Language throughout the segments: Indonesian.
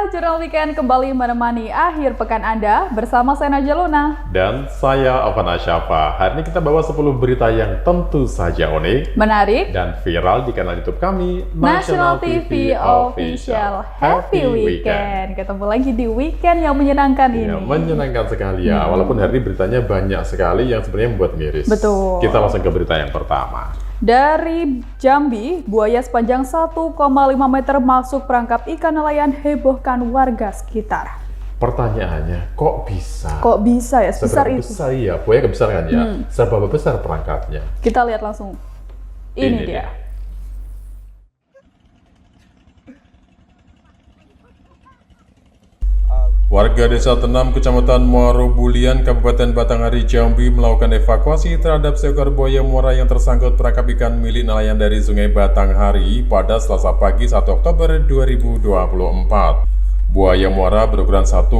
Pemirsa, Jurnal Weekend kembali menemani akhir pekan Anda bersama saya Najwa Luna. Dan saya Alvan Asyafa. Hari ini kita bawa 10 berita yang tentu saja unik, menarik, dan viral di kanal YouTube kami, National TV Official. Happy Weekend. Ketemu lagi di weekend yang menyenangkan ini. Ya, menyenangkan sekali ya. Walaupun hari ini beritanya banyak sekali yang sebenarnya membuat miris. Betul. Kita langsung ke berita yang pertama. Dari Jambi, buaya sepanjang 1,5 meter masuk perangkap ikan nelayan hebohkan warga sekitar. Pertanyaannya, kok bisa? Kok bisa ya sebesar Seberapa itu? besar ya? Buaya besar kan ya? Seberapa besar perangkapnya? Kita lihat langsung. Ini dia. Warga Desa Tenam, Kecamatan Muaro Bulian, Kabupaten Batanghari, Jambi melakukan evakuasi terhadap seekor buaya muara yang tersangkut perangkap ikan milik nelayan dari Sungai Batanghari pada Selasa pagi 1 Oktober 2024. Buaya muara berukuran 1,5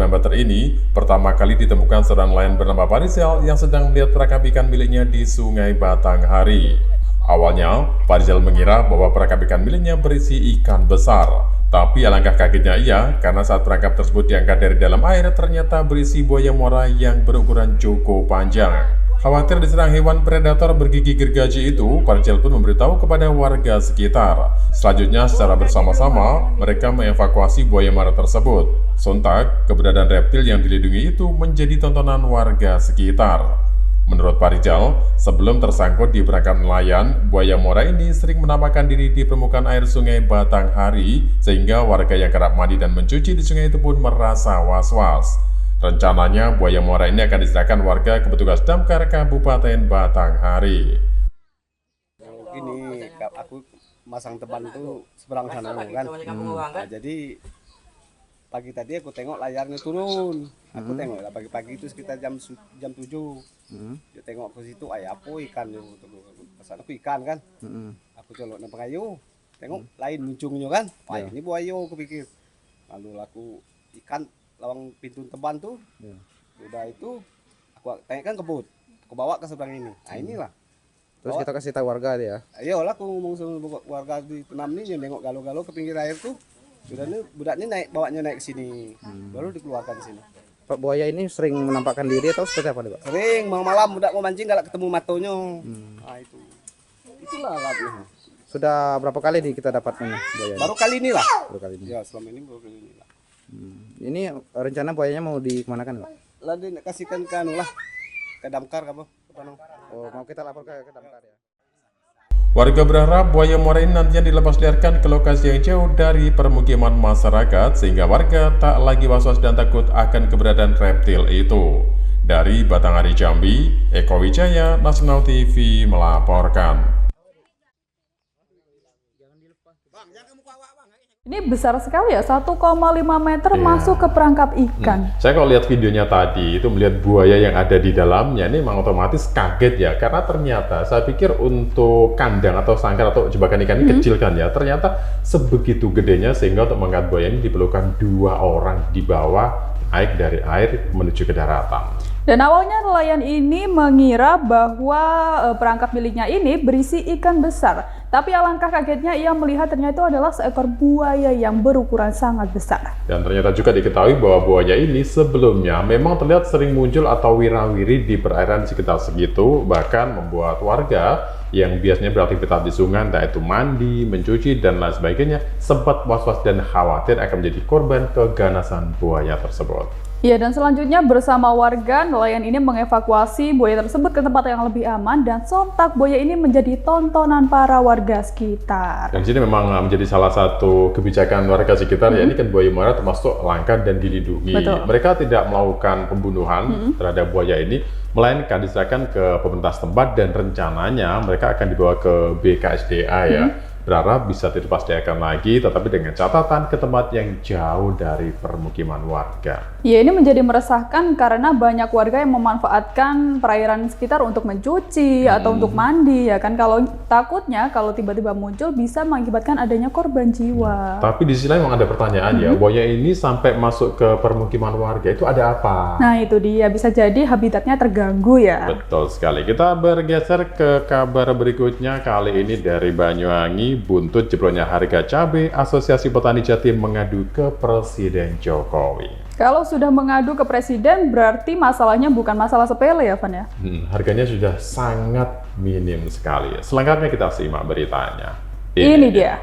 meter ini pertama kali ditemukan seorang nelayan bernama Farizal yang sedang melihat perangkap ikan miliknya di Sungai Batanghari. Awalnya, Farizal mengira bahwa perangkap ikan miliknya berisi ikan besar. Tapi alangkah kagetnya ia karena saat perangkap tersebut diangkat dari dalam air ternyata berisi buaya muara yang berukuran cukup panjang. Khawatir diserang hewan predator bergigi gergaji itu, Farizal pun memberitahu kepada warga sekitar. Selanjutnya secara bersama-sama mereka mengevakuasi buaya muara tersebut. Sontak, keberadaan reptil yang dilindungi itu menjadi tontonan warga sekitar. Menurut Farizal, sebelum tersangkut di perangkap nelayan, buaya muara ini sering menampakkan diri di permukaan air Sungai Batanghari, sehingga warga yang kerap mandi dan mencuci di sungai itu pun merasa was-was. Rencananya, buaya muara ini akan diserahkan warga ke petugas damkar Kabupaten Batanghari. Gini, aku masang teban itu seberang sana kan. Nah, jadi pagi tadi aku tengok layarnya turun. Aku tengok lah pagi-pagi itu sekitar jam 7. Dia tengok ke situ, apa ikan itu. Pesan aku ikan kan. Aku colok nang pengayu. Tengok lain muncungnya kan. Wah, ini buaya aku pikir. Lalu aku ikan lawang pintu teban tuh. Udah itu aku tengok kan kebut. Aku bawa ke seberang ini. Nah, inilah. Terus kita kasih tahu warga dia. Ayolah aku ngomong sama warga di Tenam nih yang nengok galo-galo ke pinggir air tuh. Budak ini naik, bawanya naik ke sini. Baru dikeluarkan sini. Pak, buaya ini sering menampakkan diri atau seperti apa nih, Pak? Sering malam budak mau mancing galak ketemu matonya. Nah, itu. Itulah alatnya. Sudah berapa kali nih kita dapat buaya? Baru kali ini lah. Baru kali ini. Ya, selama ini baru kali ini lah. Ini rencana buayanya mau dikemanakan, Pak? Lalu kasihkan ke anu lah. Ke damkar apa? Oh, mau kita lapor ke damkar ya. Warga berharap buaya muara ini nantinya dilepas liarkan ke lokasi yang jauh dari permukiman masyarakat sehingga warga tak lagi was-was dan takut akan keberadaan reptil itu. Dari Batanghari, Jambi, Eko Wijaya, Nasional TV melaporkan. Ini besar sekali ya, 1,5 meter Iya. masuk ke perangkap ikan. Saya kalau lihat videonya tadi, itu melihat buaya yang ada di dalamnya, ini memang otomatis kaget ya. Karena ternyata, saya pikir untuk kandang atau sangkar atau jebakan ikan ini kecil kan ya. Ternyata sebegitu gedenya sehingga untuk mengangkat buaya ini diperlukan 2 orang di bawah naik dari air menuju ke daratan. Dan awalnya nelayan ini mengira bahwa perangkap miliknya ini berisi ikan besar. Tapi alangkah kagetnya ia melihat ternyata itu adalah seekor buaya yang berukuran sangat besar. Dan ternyata juga diketahui bahwa buaya ini sebelumnya memang terlihat sering muncul atau wira-wiri di perairan sekitar segitu, bahkan membuat warga yang biasanya beraktivitas di sungai, entah itu mandi, mencuci, dan lain sebagainya, sempat was-was dan khawatir akan menjadi korban keganasan buaya tersebut. Ya, dan selanjutnya bersama warga, nelayan ini mengevakuasi buaya tersebut ke tempat yang lebih aman dan sontak buaya ini menjadi tontonan para warga sekitar. Dan sini memang menjadi salah satu kebijakan warga sekitar, ya ini kan buaya muara termasuk langka dan dilindungi. Betul. Mereka tidak melakukan pembunuhan terhadap buaya ini, melainkan diserahkan ke pemerintah setempat dan rencananya mereka akan dibawa ke BKSDA ya. Berharap bisa dilepasliarkan lagi, tetapi dengan catatan ke tempat yang jauh dari permukiman warga. Ya, ini menjadi meresahkan karena banyak warga yang memanfaatkan perairan sekitar untuk mencuci atau untuk mandi, ya kan. Kalau takutnya kalau tiba-tiba muncul bisa mengakibatkan adanya korban jiwa. Tapi di sisi lain memang ada pertanyaan ya, buaya ini sampai masuk ke permukiman warga itu ada apa? Nah, itu dia, bisa jadi habitatnya terganggu ya. Betul sekali. Kita bergeser ke kabar berikutnya, kali ini dari Banyuwangi. buntut jebloknya harga cabai, Asosiasi Petani Jatim mengadu ke Presiden Jokowi. Kalau sudah mengadu ke Presiden, berarti masalahnya bukan masalah sepele ya, Van ya? Harganya sudah sangat minim sekali. Selengkapnya kita simak beritanya. Ini dia.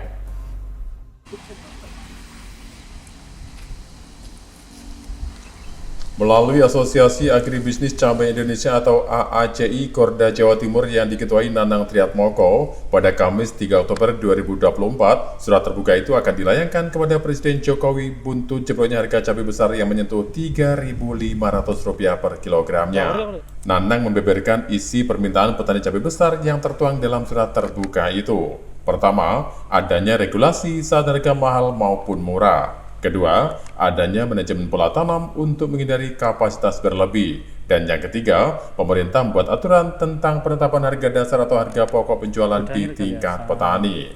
Melalui Asosiasi Agribisnis Cabai Indonesia atau AACI Korda Jawa Timur yang diketuai Nanang Triatmoko, pada Kamis 3 Oktober 2024, surat terbuka itu akan dilayangkan kepada Presiden Jokowi buntut jebloknya harga cabai besar yang menyentuh Rp3.500 per kilogramnya. Nanang membeberkan isi permintaan petani cabai besar yang tertuang dalam surat terbuka itu. Pertama, adanya regulasi saat harga mahal maupun murah. Kedua, adanya manajemen pola tanam untuk menghindari kapasitas berlebih. Dan yang ketiga, pemerintah membuat aturan tentang penetapan harga dasar atau harga pokok penjualan di tingkat petani.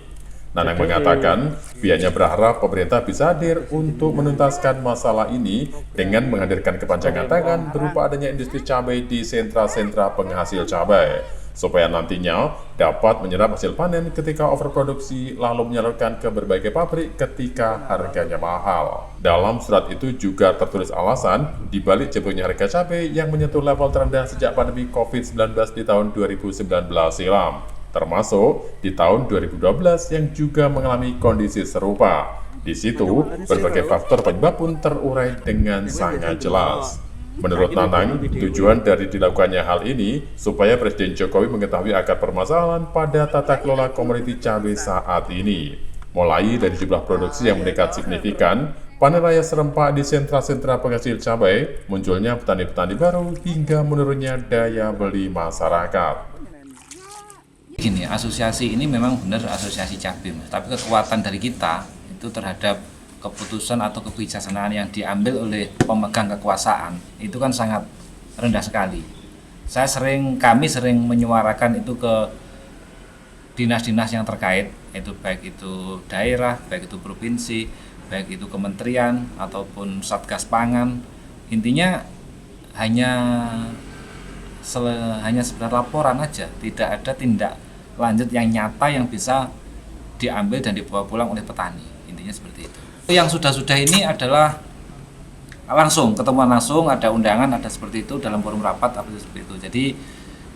Nanang mengatakan, pihaknya berharap pemerintah bisa hadir untuk menuntaskan masalah ini dengan menghadirkan kepanjangan tangan berupa adanya industri cabai di sentra-sentra penghasil cabai, supaya nantinya dapat menyerap hasil panen ketika overproduksi lalu menyalurkan ke berbagai pabrik ketika harganya mahal. Dalam surat itu juga tertulis alasan dibalik jebloknya harga cabai yang menyentuh level terendah sejak pandemi COVID-19 di tahun 2019 silam, termasuk di tahun 2012 yang juga mengalami kondisi serupa. Di situ, berbagai faktor penyebab pun terurai dengan sangat jelas. Menurut Nanang, tujuan dari dilakukannya hal ini supaya Presiden Jokowi mengetahui akar permasalahan pada tata kelola komoditi cabai saat ini. Mulai dari jumlah produksi yang meningkat signifikan, panen raya serempak di sentra-sentra penghasil cabai, munculnya petani-petani baru, hingga menurunnya daya beli masyarakat. Gini, asosiasi ini memang benar asosiasi cabai, tapi kekuatan dari kita itu terhadap keputusan atau kebijaksanaan yang diambil oleh pemegang kekuasaan itu kan sangat rendah sekali. Kami sering menyuarakan itu ke dinas-dinas yang terkait, itu baik itu daerah, baik itu provinsi, baik itu kementerian ataupun satgas pangan. Intinya hanya sekedar laporan aja, tidak ada tindak lanjut yang nyata yang bisa diambil dan dibawa pulang oleh petani. Intinya seperti itu. Yang sudah-sudah ini adalah langsung, ketemuan langsung, ada undangan, ada seperti itu dalam forum rapat, apa seperti itu. Jadi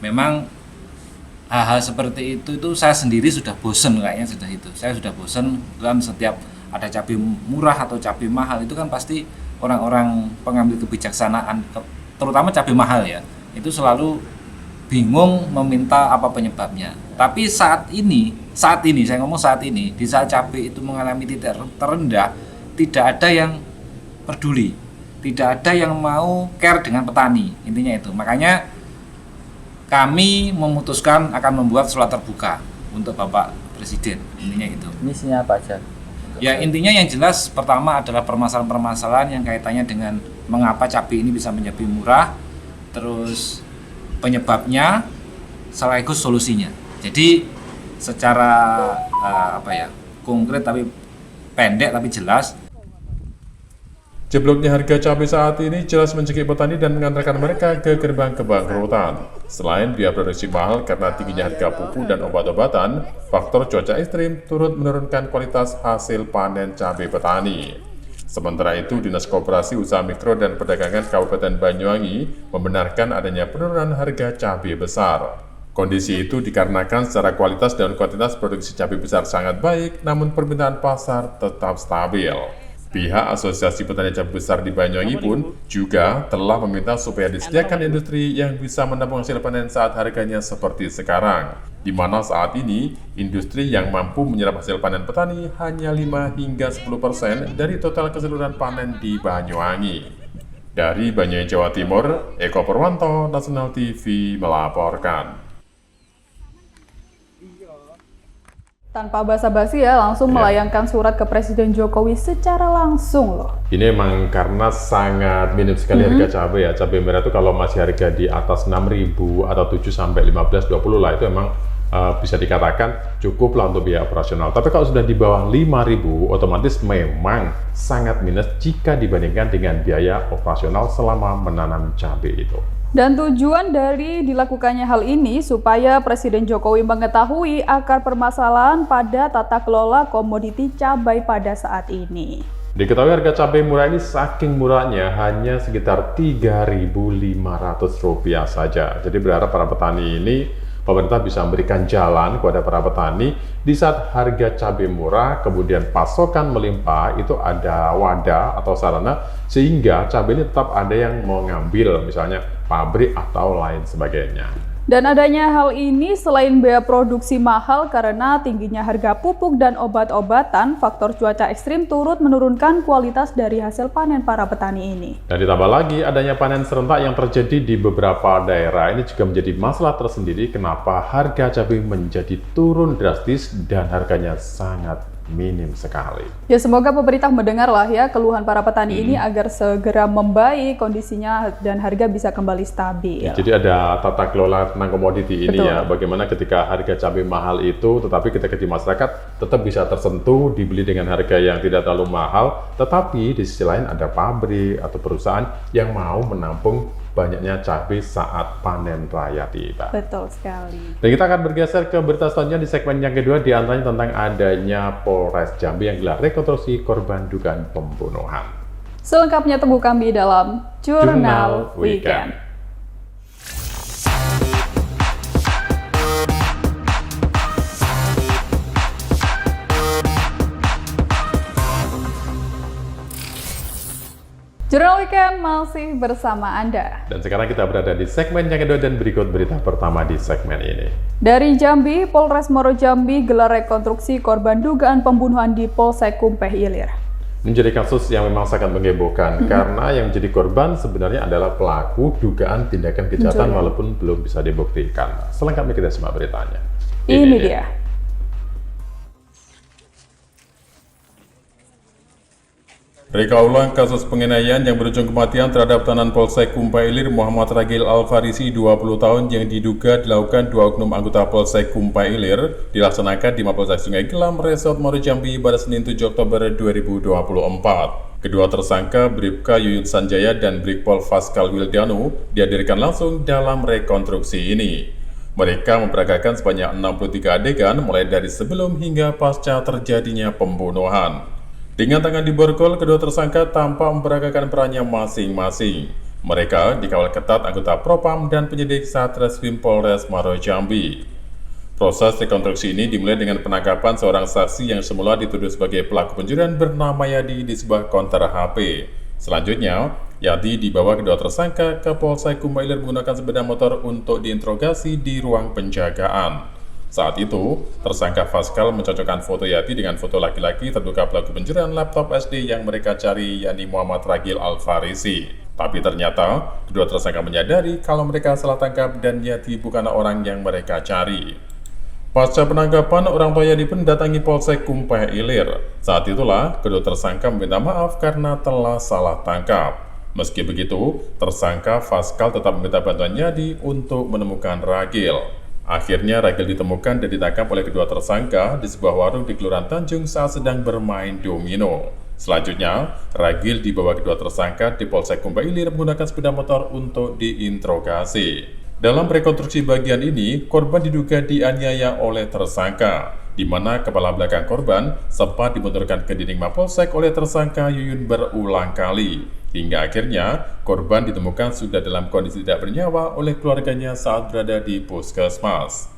memang hal-hal seperti itu saya sendiri sudah bosen kayaknya sudah itu. Saya sudah bosen dalam setiap ada cabai murah atau cabai mahal itu kan pasti orang-orang pengambil kebijaksanaan, terutama cabai mahal ya, itu selalu bingung meminta apa penyebabnya. Tapi saat ini saya ngomong saat ini, di saat cabai itu mengalami titik terendah, tidak ada yang peduli, tidak ada yang mau care dengan petani, intinya itu. Makanya kami memutuskan akan membuat surat terbuka untuk Bapak Presiden, intinya itu. Misinya apa aja? Ya intinya yang jelas pertama adalah permasalahan-permasalahan yang kaitannya dengan mengapa cabai ini bisa menjadi murah, terus penyebabnya, sekaligus solusinya. Jadi secara konkret tapi pendek tapi jelas. Jebloknya harga cabai saat ini jelas mencekik petani dan mengantarkan mereka ke gerbang kebangkrutan. Selain biaya produksi mahal karena tingginya harga pupuk dan obat-obatan, faktor cuaca ekstrim turut menurunkan kualitas hasil panen cabai petani. Sementara itu, Dinas Koperasi Usaha Mikro dan Perdagangan Kabupaten Banyuwangi membenarkan adanya penurunan harga cabai besar. Kondisi itu dikarenakan secara kualitas dan kuantitas produksi cabai besar sangat baik, namun permintaan pasar tetap stabil. Pihak Asosiasi Petani Cabai Besar di Banyuwangi pun juga telah meminta supaya disediakan industri yang bisa menampung hasil panen saat harganya seperti sekarang, di mana saat ini industri yang mampu menyerap hasil panen petani hanya 5 hingga 10% dari total keseluruhan panen di Banyuwangi. Dari Banyuwangi, Jawa Timur, Eko Purwanto, Nasional TV melaporkan. Tanpa basa-basi ya, langsung melayangkan surat ke Presiden Jokowi secara langsung loh. Ini memang karena sangat minim sekali harga cabai ya. Cabai merah itu kalau masih harga di atas 6.000 atau 7 sampai 15-20 lah, itu memang bisa dikatakan cukuplah untuk biaya operasional. Tapi kalau sudah di bawah 5.000, otomatis memang sangat minus jika dibandingkan dengan biaya operasional selama menanam cabai itu. Dan tujuan dari dilakukannya hal ini supaya Presiden Jokowi mengetahui akar permasalahan pada tata kelola komoditi cabai pada saat ini. Diketahui harga cabai murah ini saking murahnya hanya sekitar Rp3.500 saja. Jadi berharap para petani ini, pemerintah bisa memberikan jalan kepada para petani di saat harga cabai murah, kemudian pasokan melimpah, itu ada wadah atau sarana sehingga cabai ini tetap ada yang mau ngambil, misalnya pabrik atau lain sebagainya. Dan adanya hal ini selain biaya produksi mahal karena tingginya harga pupuk dan obat-obatan, faktor cuaca ekstrim turut menurunkan kualitas dari hasil panen para petani ini. Dan ditambah lagi adanya panen serentak yang terjadi di beberapa daerah, ini juga menjadi masalah tersendiri kenapa harga cabai menjadi turun drastis dan harganya sangat minim sekali. Ya, semoga pemerintah mendengarlah ya keluhan para petani ini agar segera membaik kondisinya dan harga bisa kembali stabil. Ya, jadi ada tata kelola tentang komoditi ini. Betul. Ya, bagaimana ketika harga cabai mahal itu, tetapi ketika di masyarakat tetap bisa tersentuh, dibeli dengan harga yang tidak terlalu mahal, tetapi di sisi lain ada pabrik atau perusahaan yang mau menampung banyaknya cabai saat panen raya tiba. Betul sekali. Dan kita akan bergeser ke berita selanjutnya di segmen yang kedua, di antaranya tentang adanya Polres Jambi yang gelar rekonstruksi korban dugaan pembunuhan. Selengkapnya tunggu kami dalam Jurnal Weekend. Jurnal Weekend masih bersama Anda. Dan sekarang kita berada di segmen yang kedua dan berikut berita pertama di segmen ini. Dari Jambi, Polres Muaro Jambi gelar rekonstruksi korban dugaan pembunuhan di Polsek Kumpeh Ilir. Menjadi kasus yang memang sangat menghebohkan karena yang menjadi korban sebenarnya adalah pelaku dugaan tindakan kejahatan walaupun belum bisa dibuktikan. Selengkapnya kita simak beritanya. Ini dia. Reka ulang kasus penganiayaan yang berujung kematian terhadap tahanan Polsek Kumpeh Ilir Muhammad Ragil Al-Farisi 20 tahun yang diduga dilakukan dua oknum anggota Polsek Kumpeh Ilir dilaksanakan di Mapolsek Sungai Gelam, Resort Muaro Jambi pada Senin 7 Oktober 2024. Kedua tersangka Bribka Yuyun Sanjaya dan Brigpol Faskal Wildanu dihadirkan langsung dalam rekonstruksi ini. Mereka memperagakan sebanyak 63 adegan mulai dari sebelum hingga pasca terjadinya pembunuhan. Dengan tangan diborgol, kedua tersangka tampak memperagakan perannya masing-masing. Mereka dikawal ketat anggota Propam dan penyidik Satreskrim Polres Muaro Jambi. Proses rekonstruksi ini dimulai dengan penangkapan seorang saksi yang semula dituduh sebagai pelaku pencurian bernama Yadi di sebuah konter HP. Selanjutnya, Yadi dibawa kedua tersangka ke Polsek Kumpeh Ilir menggunakan sepeda motor untuk diinterogasi di ruang penjagaan. Saat itu, tersangka Faskal mencocokkan foto Yati dengan foto laki-laki terduga pelaku pencurian laptop SD yang mereka cari, yakni Muhammad Ragil Al-Farisi. Tapi ternyata, kedua tersangka menyadari kalau mereka salah tangkap dan Yati bukanlah orang yang mereka cari. Pasca penangkapan, orang tua Yati pun datangi Polsek Kumpeh Ilir. Saat itulah, kedua tersangka meminta maaf karena telah salah tangkap. Meski begitu, tersangka Faskal tetap meminta bantuan Yati untuk menemukan Ragil. Akhirnya Ragil ditemukan dan ditangkap oleh kedua tersangka di sebuah warung di Kelurahan Tanjung saat sedang bermain domino. Selanjutnya, Ragil dibawa kedua tersangka di Polsek Kumpeh Ilir menggunakan sepeda motor untuk diinterogasi. Dalam rekonstruksi bagian ini, korban diduga dianiaya oleh tersangka, di mana kepala belakang korban sempat dibenturkan ke dinding Mapolsek oleh tersangka Yuyun berulang kali. Hingga akhirnya, korban ditemukan sudah dalam kondisi tidak bernyawa oleh keluarganya saat berada di puskesmas.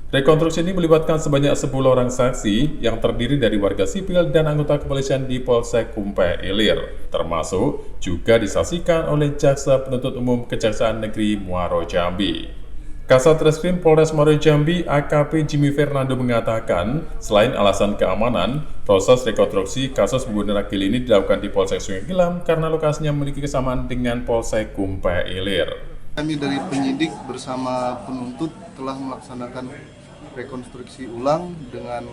Rekonstruksi ini melibatkan sebanyak 10 orang saksi yang terdiri dari warga sipil dan anggota kepolisian di Polsek Kumpeh Ilir, termasuk juga disaksikan oleh Jaksa Penuntut Umum Kejaksaan Negeri Muaro Jambi. Kasat Reskrim Polres Muaro Jambi AKP Jimmy Fernando mengatakan, selain alasan keamanan, proses rekonstruksi kasus pembunuhan Ragil ini dilakukan di Polsek Sungai Gelam karena lokasinya memiliki kesamaan dengan Polsek Kumpeh Ilir. Kami dari penyidik bersama penuntut telah melaksanakan rekonstruksi ulang dengan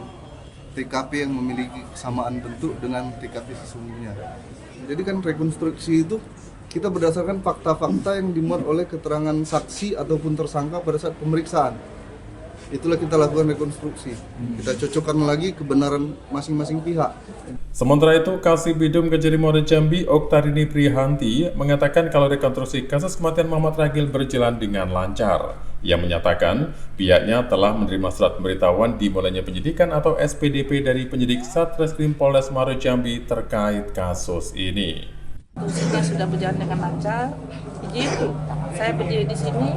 TKP yang memiliki kesamaan bentuk dengan TKP sesungguhnya. Jadi kan rekonstruksi itu kita berdasarkan fakta-fakta yang dimuat oleh keterangan saksi ataupun tersangka pada saat pemeriksaan. itulah kita lakukan rekonstruksi. Kita cocokkan lagi kebenaran masing-masing pihak. Sementara itu, Kasibidum Kejari Mapolda Jambi, Oktarini Prihanti, mengatakan kalau rekonstruksi kasus kematian Muhammad Ragil berjalan dengan lancar. Ia menyatakan pihaknya telah menerima surat pemberitahuan dimulainya penyidikan atau SPDP dari penyidik Satreskrim Polres Muaro Jambi terkait kasus ini. Prosesnya sudah berjalan dengan lancar. Jadi saya berdiri di sini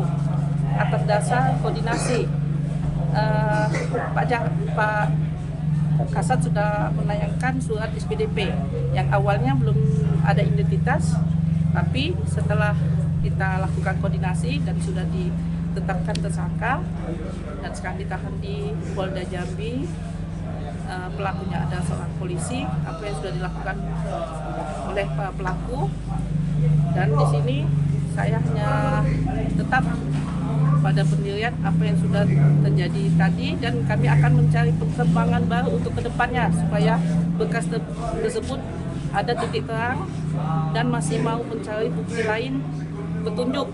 atas dasar koordinasi. Pak Kasat sudah menayangkan surat SPDP yang awalnya belum ada identitas, tapi setelah kita lakukan koordinasi dan sudah ditetapkan tersangka dan sekarang ditahan di Polda Jambi. Pelakunya adalah seorang polisi. Apa yang sudah dilakukan oleh pelaku, dan di sini saya hanya tetap pada pendirian apa yang sudah terjadi tadi, dan kami akan mencari perkembangan baru untuk kedepannya supaya bekas tersebut ada titik terang dan masih mau mencari bukti lain petunjuk,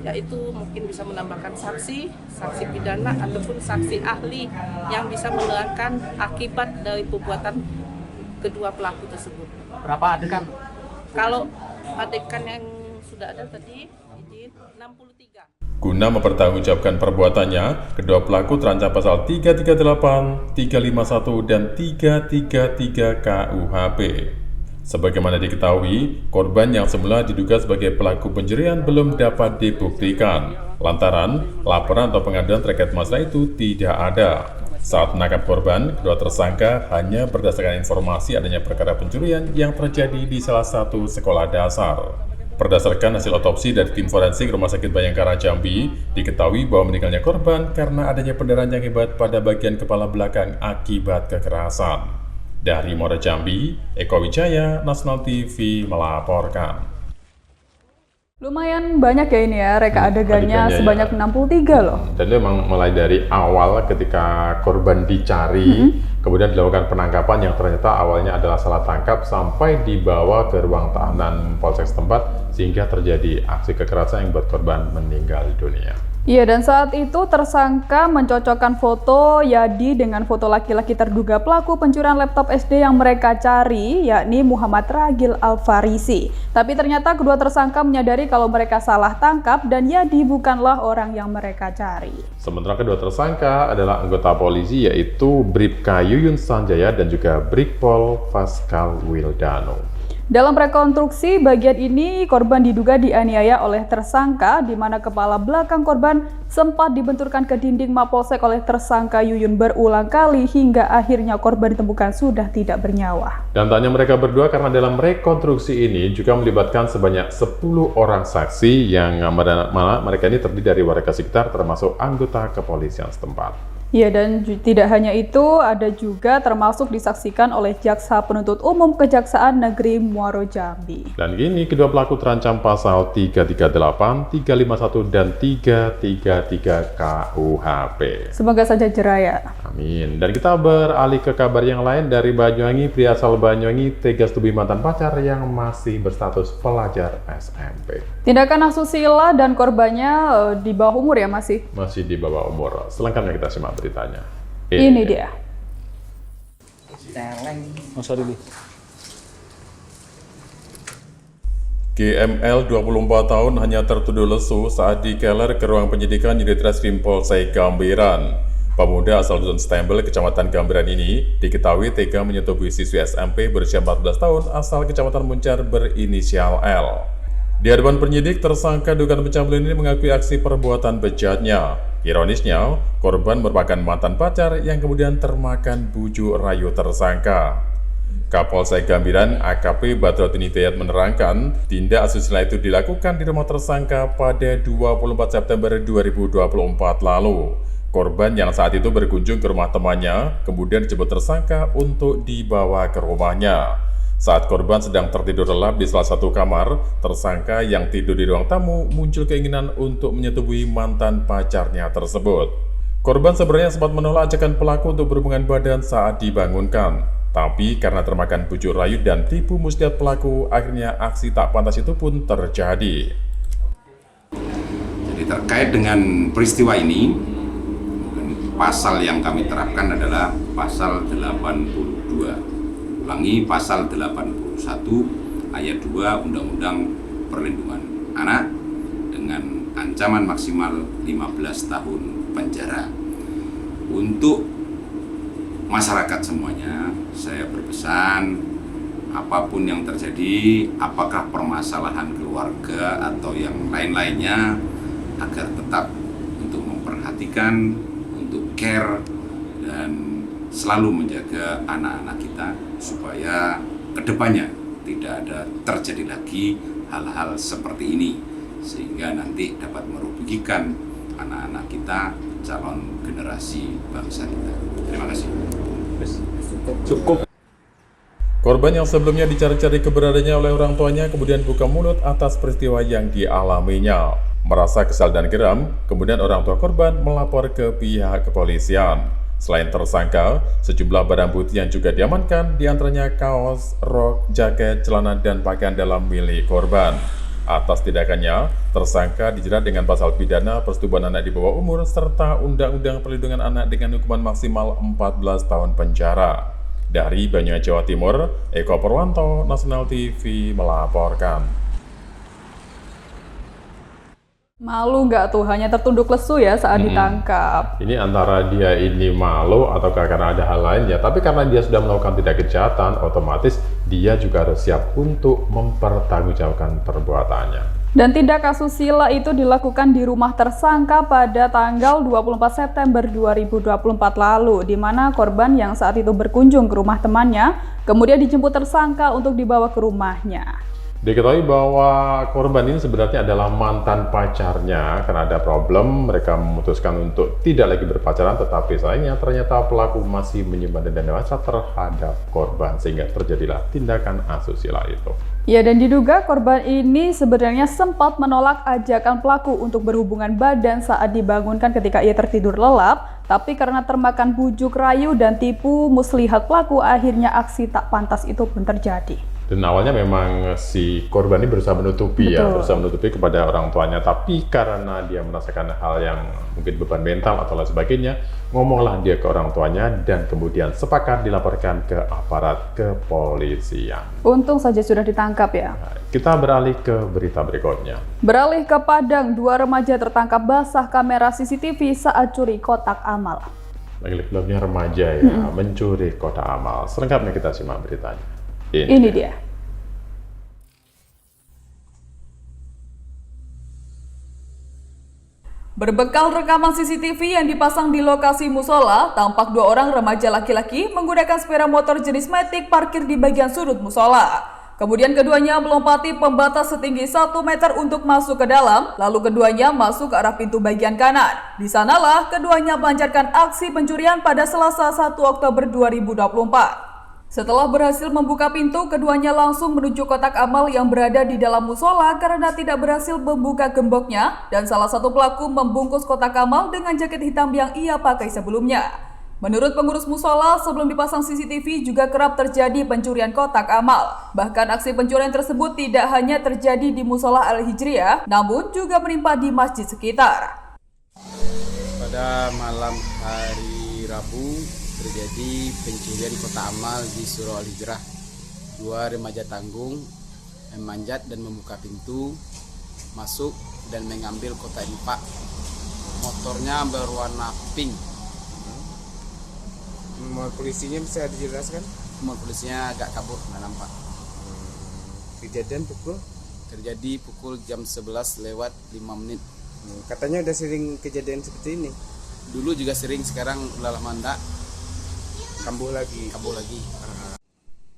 yaitu mungkin bisa menambahkan saksi pidana ataupun saksi ahli yang bisa menerangkan akibat dari perbuatan kedua pelaku tersebut. Berapa adegan? Kalau adegan yang sudah ada tadi, izin 63. Guna mempertanggungjawabkan perbuatannya, kedua pelaku terancam pasal 338, 351, dan 333 KUHP. Sebagaimana diketahui, korban yang semula diduga sebagai pelaku pencurian belum dapat dibuktikan, lantaran laporan atau pengaduan terkait masalah itu tidak ada. Saat menangkap korban, kedua tersangka hanya berdasarkan informasi adanya perkara pencurian yang terjadi di salah satu sekolah dasar. Berdasarkan hasil otopsi dari tim forensik Rumah Sakit Bayangkara Jambi, diketahui bahwa meninggalnya korban karena adanya pendarahan yang hebat pada bagian kepala belakang akibat kekerasan. Dari Muaro Jambi, Eko Wijaya, Nasional TV melaporkan. Lumayan banyak ya ini ya, reka adegannya sebanyak 63 loh. Dan itu memang mulai dari awal ketika korban dicari, kemudian dilakukan penangkapan yang ternyata awalnya adalah salah tangkap sampai dibawa ke ruang tahanan Polsek setempat sehingga terjadi aksi kekerasan yang membuat korban meninggal dunia. Iya, dan saat itu tersangka mencocokkan foto Yadi dengan foto laki-laki terduga pelaku pencurian laptop SD yang mereka cari, yakni Muhammad Ragil Al-Farisi. Tapi ternyata kedua tersangka menyadari kalau mereka salah tangkap dan Yadi bukanlah orang yang mereka cari. Sementara kedua tersangka adalah anggota polisi yaitu Bribka Yuyun Sanjaya dan juga Brigpol Pascal Wildano. Dalam rekonstruksi bagian ini, korban diduga dianiaya oleh tersangka, di mana kepala belakang korban sempat dibenturkan ke dinding Mapolsek oleh tersangka Yuyun berulang kali hingga akhirnya korban ditemukan sudah tidak bernyawa. Dan tanya mereka berdua karena dalam rekonstruksi ini juga melibatkan sebanyak 10 orang saksi yang mana mereka ini terdiri dari warga sekitar termasuk anggota kepolisian setempat. Ya, dan tidak hanya itu, ada juga termasuk disaksikan oleh Jaksa Penuntut Umum Kejaksaan Negeri Muaro Jambi. Dan kini kedua pelaku terancam pasal 338, 351, dan 333 KUHP. Semoga saja jera ya. Amin. Dan kita beralih ke kabar yang lain dari Banyuwangi. Pria asal Banyuwangi tega setubuhi mantan pacar yang masih berstatus pelajar SMP. Tindakan asusila dan korbannya di bawah umur ya masih di bawah umur. Selengkapnya kita simak beritanya. Ini dia. GML 24 tahun hanya tertuduh lesu saat dikeler ke ruang penyidikan unit Reskrim Polsek Gambiran. Pemuda asal Dusun Stempel, Kecamatan Gambiran ini diketahui tega menyetubuhi siswi SMP berusia 14 tahun asal Kecamatan Muncar berinisial L. Di hadapan penyidik, tersangka dugaan pencabulan ini mengakui aksi perbuatan bejatnya. Ironisnya, korban merupakan mantan pacar yang kemudian termakan bujuk rayu tersangka. Kapolsek Gambiran AKP Badrodin Hidayat menerangkan, tindak asusila itu dilakukan di rumah tersangka pada 24 September 2024 lalu. Korban yang saat itu berkunjung ke rumah temannya, kemudian dijemput tersangka untuk dibawa ke rumahnya. Saat korban sedang tertidur lelap di salah satu kamar, tersangka yang tidur di ruang tamu muncul keinginan untuk menyetubuhi mantan pacarnya tersebut. Korban sebenarnya sempat menolak ajakan pelaku untuk berhubungan badan saat dibangunkan. Tapi karena termakan bujuk rayu dan tipu muslihat pelaku, akhirnya aksi tak pantas itu pun terjadi. Jadi terkait dengan peristiwa ini, pasal yang kami terapkan adalah pasal 82. Ulangi, pasal 81 ayat 2 Undang-Undang Perlindungan Anak dengan ancaman maksimal 15 tahun penjara. Untuk masyarakat semuanya, saya berpesan apapun yang terjadi, apakah permasalahan keluarga atau yang lain-lainnya, agar tetap untuk memperhatikan, untuk care, dan selalu menjaga anak-anak kita supaya kedepannya tidak ada terjadi lagi hal-hal seperti ini, sehingga nanti dapat merugikan anak-anak kita, calon generasi bangsa kita. Terima kasih. Cukup. Korban yang sebelumnya dicari-cari keberadaannya oleh orang tuanya kemudian buka mulut atas peristiwa yang dialaminya. Merasa kesal dan geram, kemudian orang tua korban melapor ke pihak kepolisian. Selain tersangka, sejumlah barang bukti yang juga diamankan, diantaranya kaos, rok, jaket, celana, dan pakaian dalam milik korban. Atas tindakannya, tersangka dijerat dengan pasal pidana persetubuhan anak di bawah umur serta Undang-Undang Perlindungan Anak dengan hukuman maksimal 14 tahun penjara. Dari Banyuwangi, Jawa Timur, Eko Purwanto, Nasional TV melaporkan. Malu nggak tuh, hanya tertunduk lesu ya saat ditangkap. Ini antara dia ini malu atau karena ada hal lain ya, tapi karena dia sudah melakukan tindak kejahatan, otomatis dia juga harus siap untuk mempertanggungjawabkan perbuatannya. Dan tindak asusila itu dilakukan di rumah tersangka pada tanggal 24 September 2024 lalu, di mana korban yang saat itu berkunjung ke rumah temannya, kemudian dijemput tersangka untuk dibawa ke rumahnya. Diketahui bahwa korban ini sebenarnya adalah mantan pacarnya. Karena ada problem, mereka memutuskan untuk tidak lagi berpacaran, tetapi sayangnya ternyata pelaku masih menyimpan dendam dewasa terhadap korban, sehingga terjadilah tindakan asusila itu. Ya, dan diduga korban ini sebenarnya sempat menolak ajakan pelaku untuk berhubungan badan saat dibangunkan ketika ia tertidur lelap, tapi karena termakan bujuk rayu dan tipu muslihat pelaku, akhirnya aksi tak pantas itu pun terjadi. Dan awalnya memang si korban ini berusaha menutupi berusaha menutupi kepada orang tuanya, tapi karena dia merasakan hal yang mungkin beban mental atau lain sebagainya, ngomonglah dia ke orang tuanya dan kemudian sepakat dilaporkan ke aparat kepolisian. Untung saja sudah ditangkap ya. Nah, kita beralih ke berita berikutnya. Beralih ke Padang, 2 remaja tertangkap basah kamera CCTV saat curi kotak amal. Lagi-lagi remaja ya, mencuri kotak amal. Selengkapnya kita simak beritanya. Ini dia. Berbekal rekaman CCTV yang dipasang di lokasi musola, tampak 2 orang remaja laki-laki menggunakan sepeda motor jenis Matic parkir di bagian sudut musola. Kemudian keduanya melompati pembatas setinggi 1 meter untuk masuk ke dalam, lalu keduanya masuk ke arah pintu bagian kanan. Di sanalah keduanya melancarkan aksi pencurian pada Selasa 1 Oktober 2024. Setelah berhasil membuka pintu, keduanya langsung menuju kotak amal yang berada di dalam musola karena tidak berhasil membuka gemboknya, dan salah satu pelaku membungkus kotak amal dengan jaket hitam yang ia pakai sebelumnya. Menurut pengurus musola, sebelum dipasang CCTV juga kerap terjadi pencurian kotak amal. Bahkan aksi pencurian tersebut tidak hanya terjadi di musola Al-Hijriyah, namun juga menimpa di masjid sekitar. Pada malam hari Rabu, terjadi pencurian kotak amal di Surau Al-Hijrah. 2 remaja tanggung memanjat dan membuka pintu, masuk dan mengambil kotak infak. Motornya berwarna pink. Nomor polisinya bisa dijelaskan? Nomor polisinya agak kabur, nggak nampak. Kejadian pukul? Terjadi pukul jam 11 lewat 5 menit. Katanya udah sering kejadian seperti ini? Dulu juga sering, sekarang udah lama enggak. Kambuh lagi.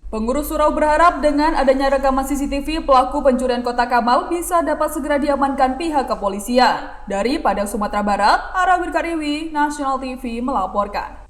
Pengurus surau berharap dengan adanya rekaman CCTV, pelaku pencurian kotak amal bisa dapat segera diamankan pihak kepolisian. Dari Padang, Sumatera Barat, Arawir Kariwi, Nasional TV melaporkan.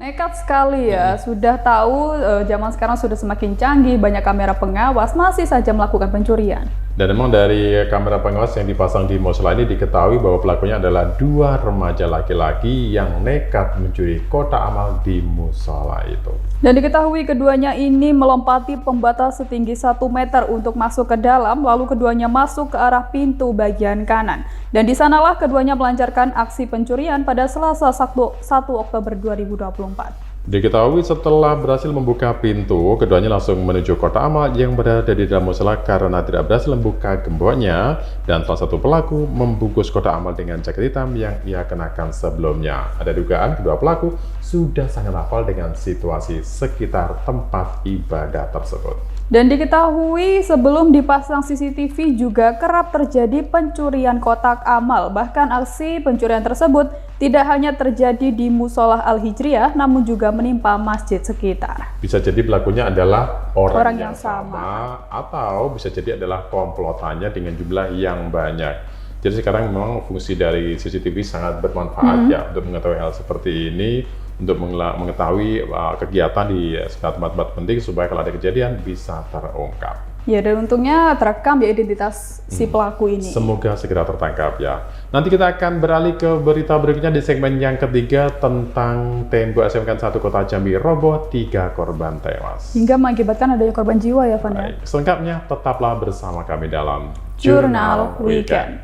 Nekat sekali ya, sudah tahu zaman sekarang sudah semakin canggih, banyak kamera pengawas, masih saja melakukan pencurian. Dan memang dari kamera pengawas yang dipasang di musola ini diketahui bahwa pelakunya adalah 2 remaja laki-laki yang nekat mencuri kotak amal di musola itu. Dan diketahui keduanya ini melompati pembatas setinggi 1 meter untuk masuk ke dalam, lalu keduanya masuk ke arah pintu bagian kanan. Dan di sanalah keduanya melancarkan aksi pencurian pada Selasa 1 Oktober 2024. Diketahui setelah berhasil membuka pintu, keduanya langsung menuju kotak amal yang berada di dalam musola karena tidak berhasil membuka gemboknya, dan salah satu pelaku membungkus kotak amal dengan jaket hitam yang ia kenakan sebelumnya. Ada dugaan kedua pelaku sudah sangat hafal dengan situasi sekitar tempat ibadah tersebut. Dan diketahui sebelum dipasang CCTV juga kerap terjadi pencurian kotak amal. Bahkan aksi pencurian tersebut tidak hanya terjadi di Musola Al-Hijriyah, namun juga menimpa masjid sekitar. Bisa jadi pelakunya adalah orang yang sama, atau bisa jadi adalah komplotannya dengan jumlah yang banyak. Jadi sekarang memang fungsi dari CCTV sangat bermanfaat ya untuk mengetahui hal seperti ini, untuk mengetahui kegiatan di sekitar tempat-tempat penting supaya kalau ada kejadian bisa terungkap. Ya, dan untungnya terekam ya identitas si pelaku ini. Semoga segera tertangkap ya. Nanti kita akan beralih ke berita berikutnya di segmen yang ketiga tentang tembok SMK 1 Kota Jambi roboh, 3 korban tewas. Hingga mengakibatkan adanya korban jiwa ya, Van ya. Baik, selengkapnya tetaplah bersama kami dalam Jurnal Weekend.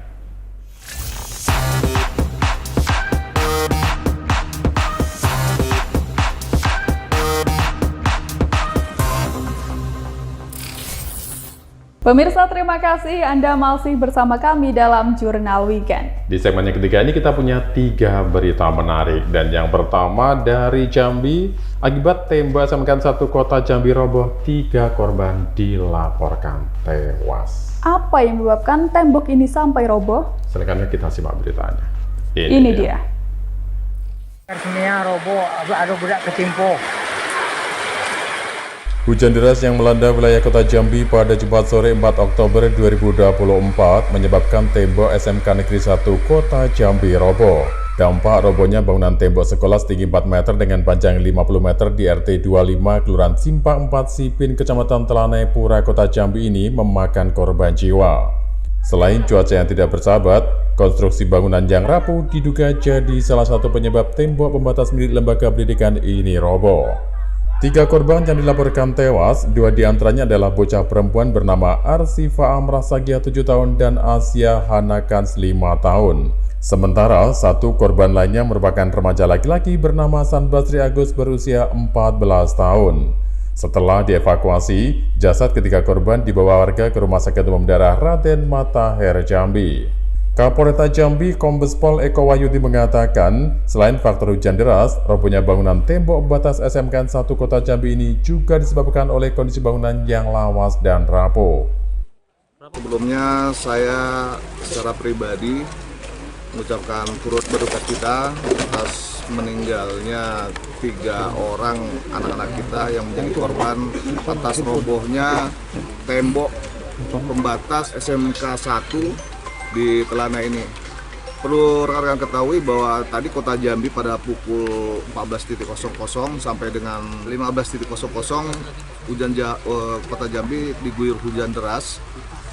Pemirsa, terima kasih Anda masih bersama kami dalam Jurnal Weekend. Di segmen yang ketiga ini kita punya 3 berita menarik. Dan yang pertama dari Jambi, akibat tembok SMK 1 Kota Jambi roboh, 3 korban dilaporkan tewas. Apa yang menyebabkan tembok ini sampai roboh? Selengkapnya kita simak beritanya. Ini dia. Semuanya roboh, ada budak ketimpuk. Hujan deras yang melanda wilayah Kota Jambi pada Jumat sore 4 Oktober 2024 menyebabkan tembok SMK Negeri 1 Kota Jambi roboh. Dampak robohnya bangunan tembok sekolah setinggi 4 meter dengan panjang 50 meter di RT 25 Kelurahan Simpang 4 Sipin, Kecamatan Telanai Pura, Kota Jambi ini memakan korban jiwa. Selain cuaca yang tidak bersahabat, konstruksi bangunan yang rapuh diduga jadi salah satu penyebab tembok pembatas milik lembaga pendidikan ini roboh. 3 korban yang dilaporkan tewas, 2 diantaranya adalah bocah perempuan bernama Arsifa Amrah Sagia 7 tahun dan Asia Hanakans 5 tahun. Sementara 1 korban lainnya merupakan remaja laki-laki bernama San Basri Agus berusia 14 tahun. Setelah dievakuasi, jasad ketiga korban dibawa warga ke Rumah Sakit Umum Daerah Raden Matahir Jambi. Kapolresta Jambi Kombes Pol Eko Wahyudi mengatakan, selain faktor hujan deras, robohnya bangunan tembok batas SMK 1 Kota Jambi ini juga disebabkan oleh kondisi bangunan yang lawas dan rapuh. Sebelumnya saya secara pribadi mengucapkan turut berduka cita atas meninggalnya 3 orang anak-anak kita yang menjadi korban atas robohnya tembok pembatas SMK 1 di Telanai ini. Perlu rekan-rekan ketahui bahwa tadi Kota Jambi pada pukul 14.00 sampai dengan 15.00 Kota Jambi diguyur hujan deras.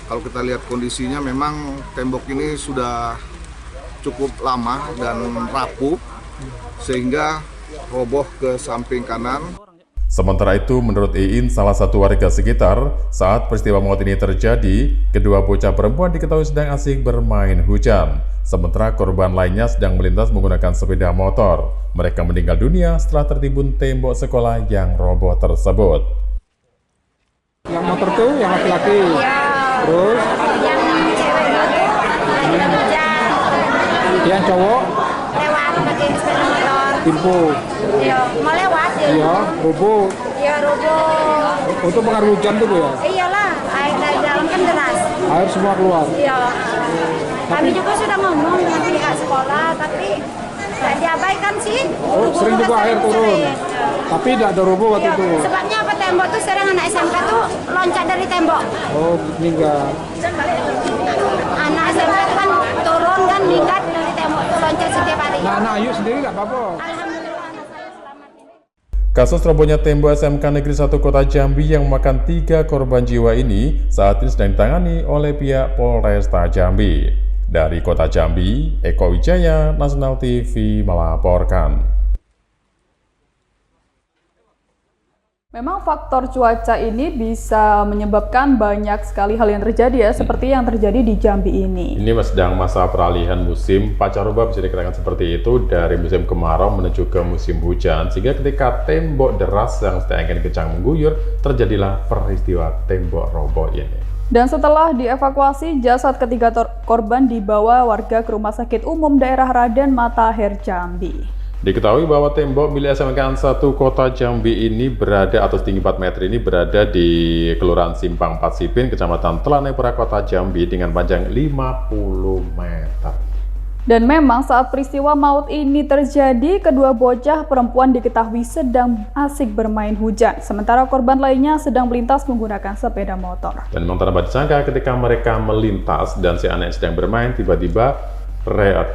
Kalau kita lihat kondisinya memang tembok ini sudah cukup lama dan rapuh sehingga roboh ke samping kanan. Sementara itu, menurut Iin, salah satu warga sekitar, saat peristiwa maut ini terjadi, kedua bocah perempuan diketahui sedang asik bermain hujan. Sementara korban lainnya sedang melintas menggunakan sepeda motor. Mereka meninggal dunia setelah tertimbun tembok sekolah yang roboh tersebut. Yang motor tuh yang laki-laki. Terus yang cewek itu yang cowok lewat pakai sepeda motor. timpuk. Iya, mau lewat ya. Iya, roboh. Iya, roboh. Untuk pengaruh hujan tuh Bu ya? Iyalah, air dari dalam kan deras. Air semua keluar. Iya. Kami juga sudah ngomong dengan pihak sekolah, tapi tidak diabaikan sih. Oh, sering juga air turun. Tapi tidak ada roboh waktu Iya, itu. sebabnya apa, tembok tuh sering anak SMK tuh loncat dari tembok. Oh, meninggal. Anak SMK kan turun kan minggat dari tembok tuh loncat setiap hari. Nah, anak Ayu sendiri nggak apa-apa. Alhamdulillah anak saya selamat ini. Kasus robohnya tembok SMK Negeri 1 Kota Jambi yang memakan 3 korban jiwa ini saat ini sedang ditangani oleh pihak Polresta Jambi. Dari Kota Jambi, Eko Wijaya, Nasional TV melaporkan. Memang faktor cuaca ini bisa menyebabkan banyak sekali hal yang terjadi ya, seperti yang terjadi di Jambi ini. Ini sedang masa peralihan musim pancaroba, bisa dikatakan seperti itu, dari musim kemarau menuju ke musim hujan, sehingga ketika tembok deras yang sedang kencang mengguyur, terjadilah peristiwa tembok roboh ini. Dan setelah dievakuasi, jasad ketiga korban dibawa warga ke Rumah Sakit Umum Daerah Raden Matahir Jambi. Diketahui bahwa tembok milik SMK 1 Kota Jambi ini berada atau setinggi 4 meter ini berada di Kelurahan Simpang 4 Sipin, Kecamatan Telanepura, Kota Jambi dengan panjang 50 meter. Dan memang saat peristiwa maut ini terjadi, kedua bocah perempuan diketahui sedang asik bermain hujan, sementara korban lainnya sedang melintas menggunakan sepeda motor. Dan memang tanpa disangka ketika mereka melintas dan si anak sedang bermain, tiba-tiba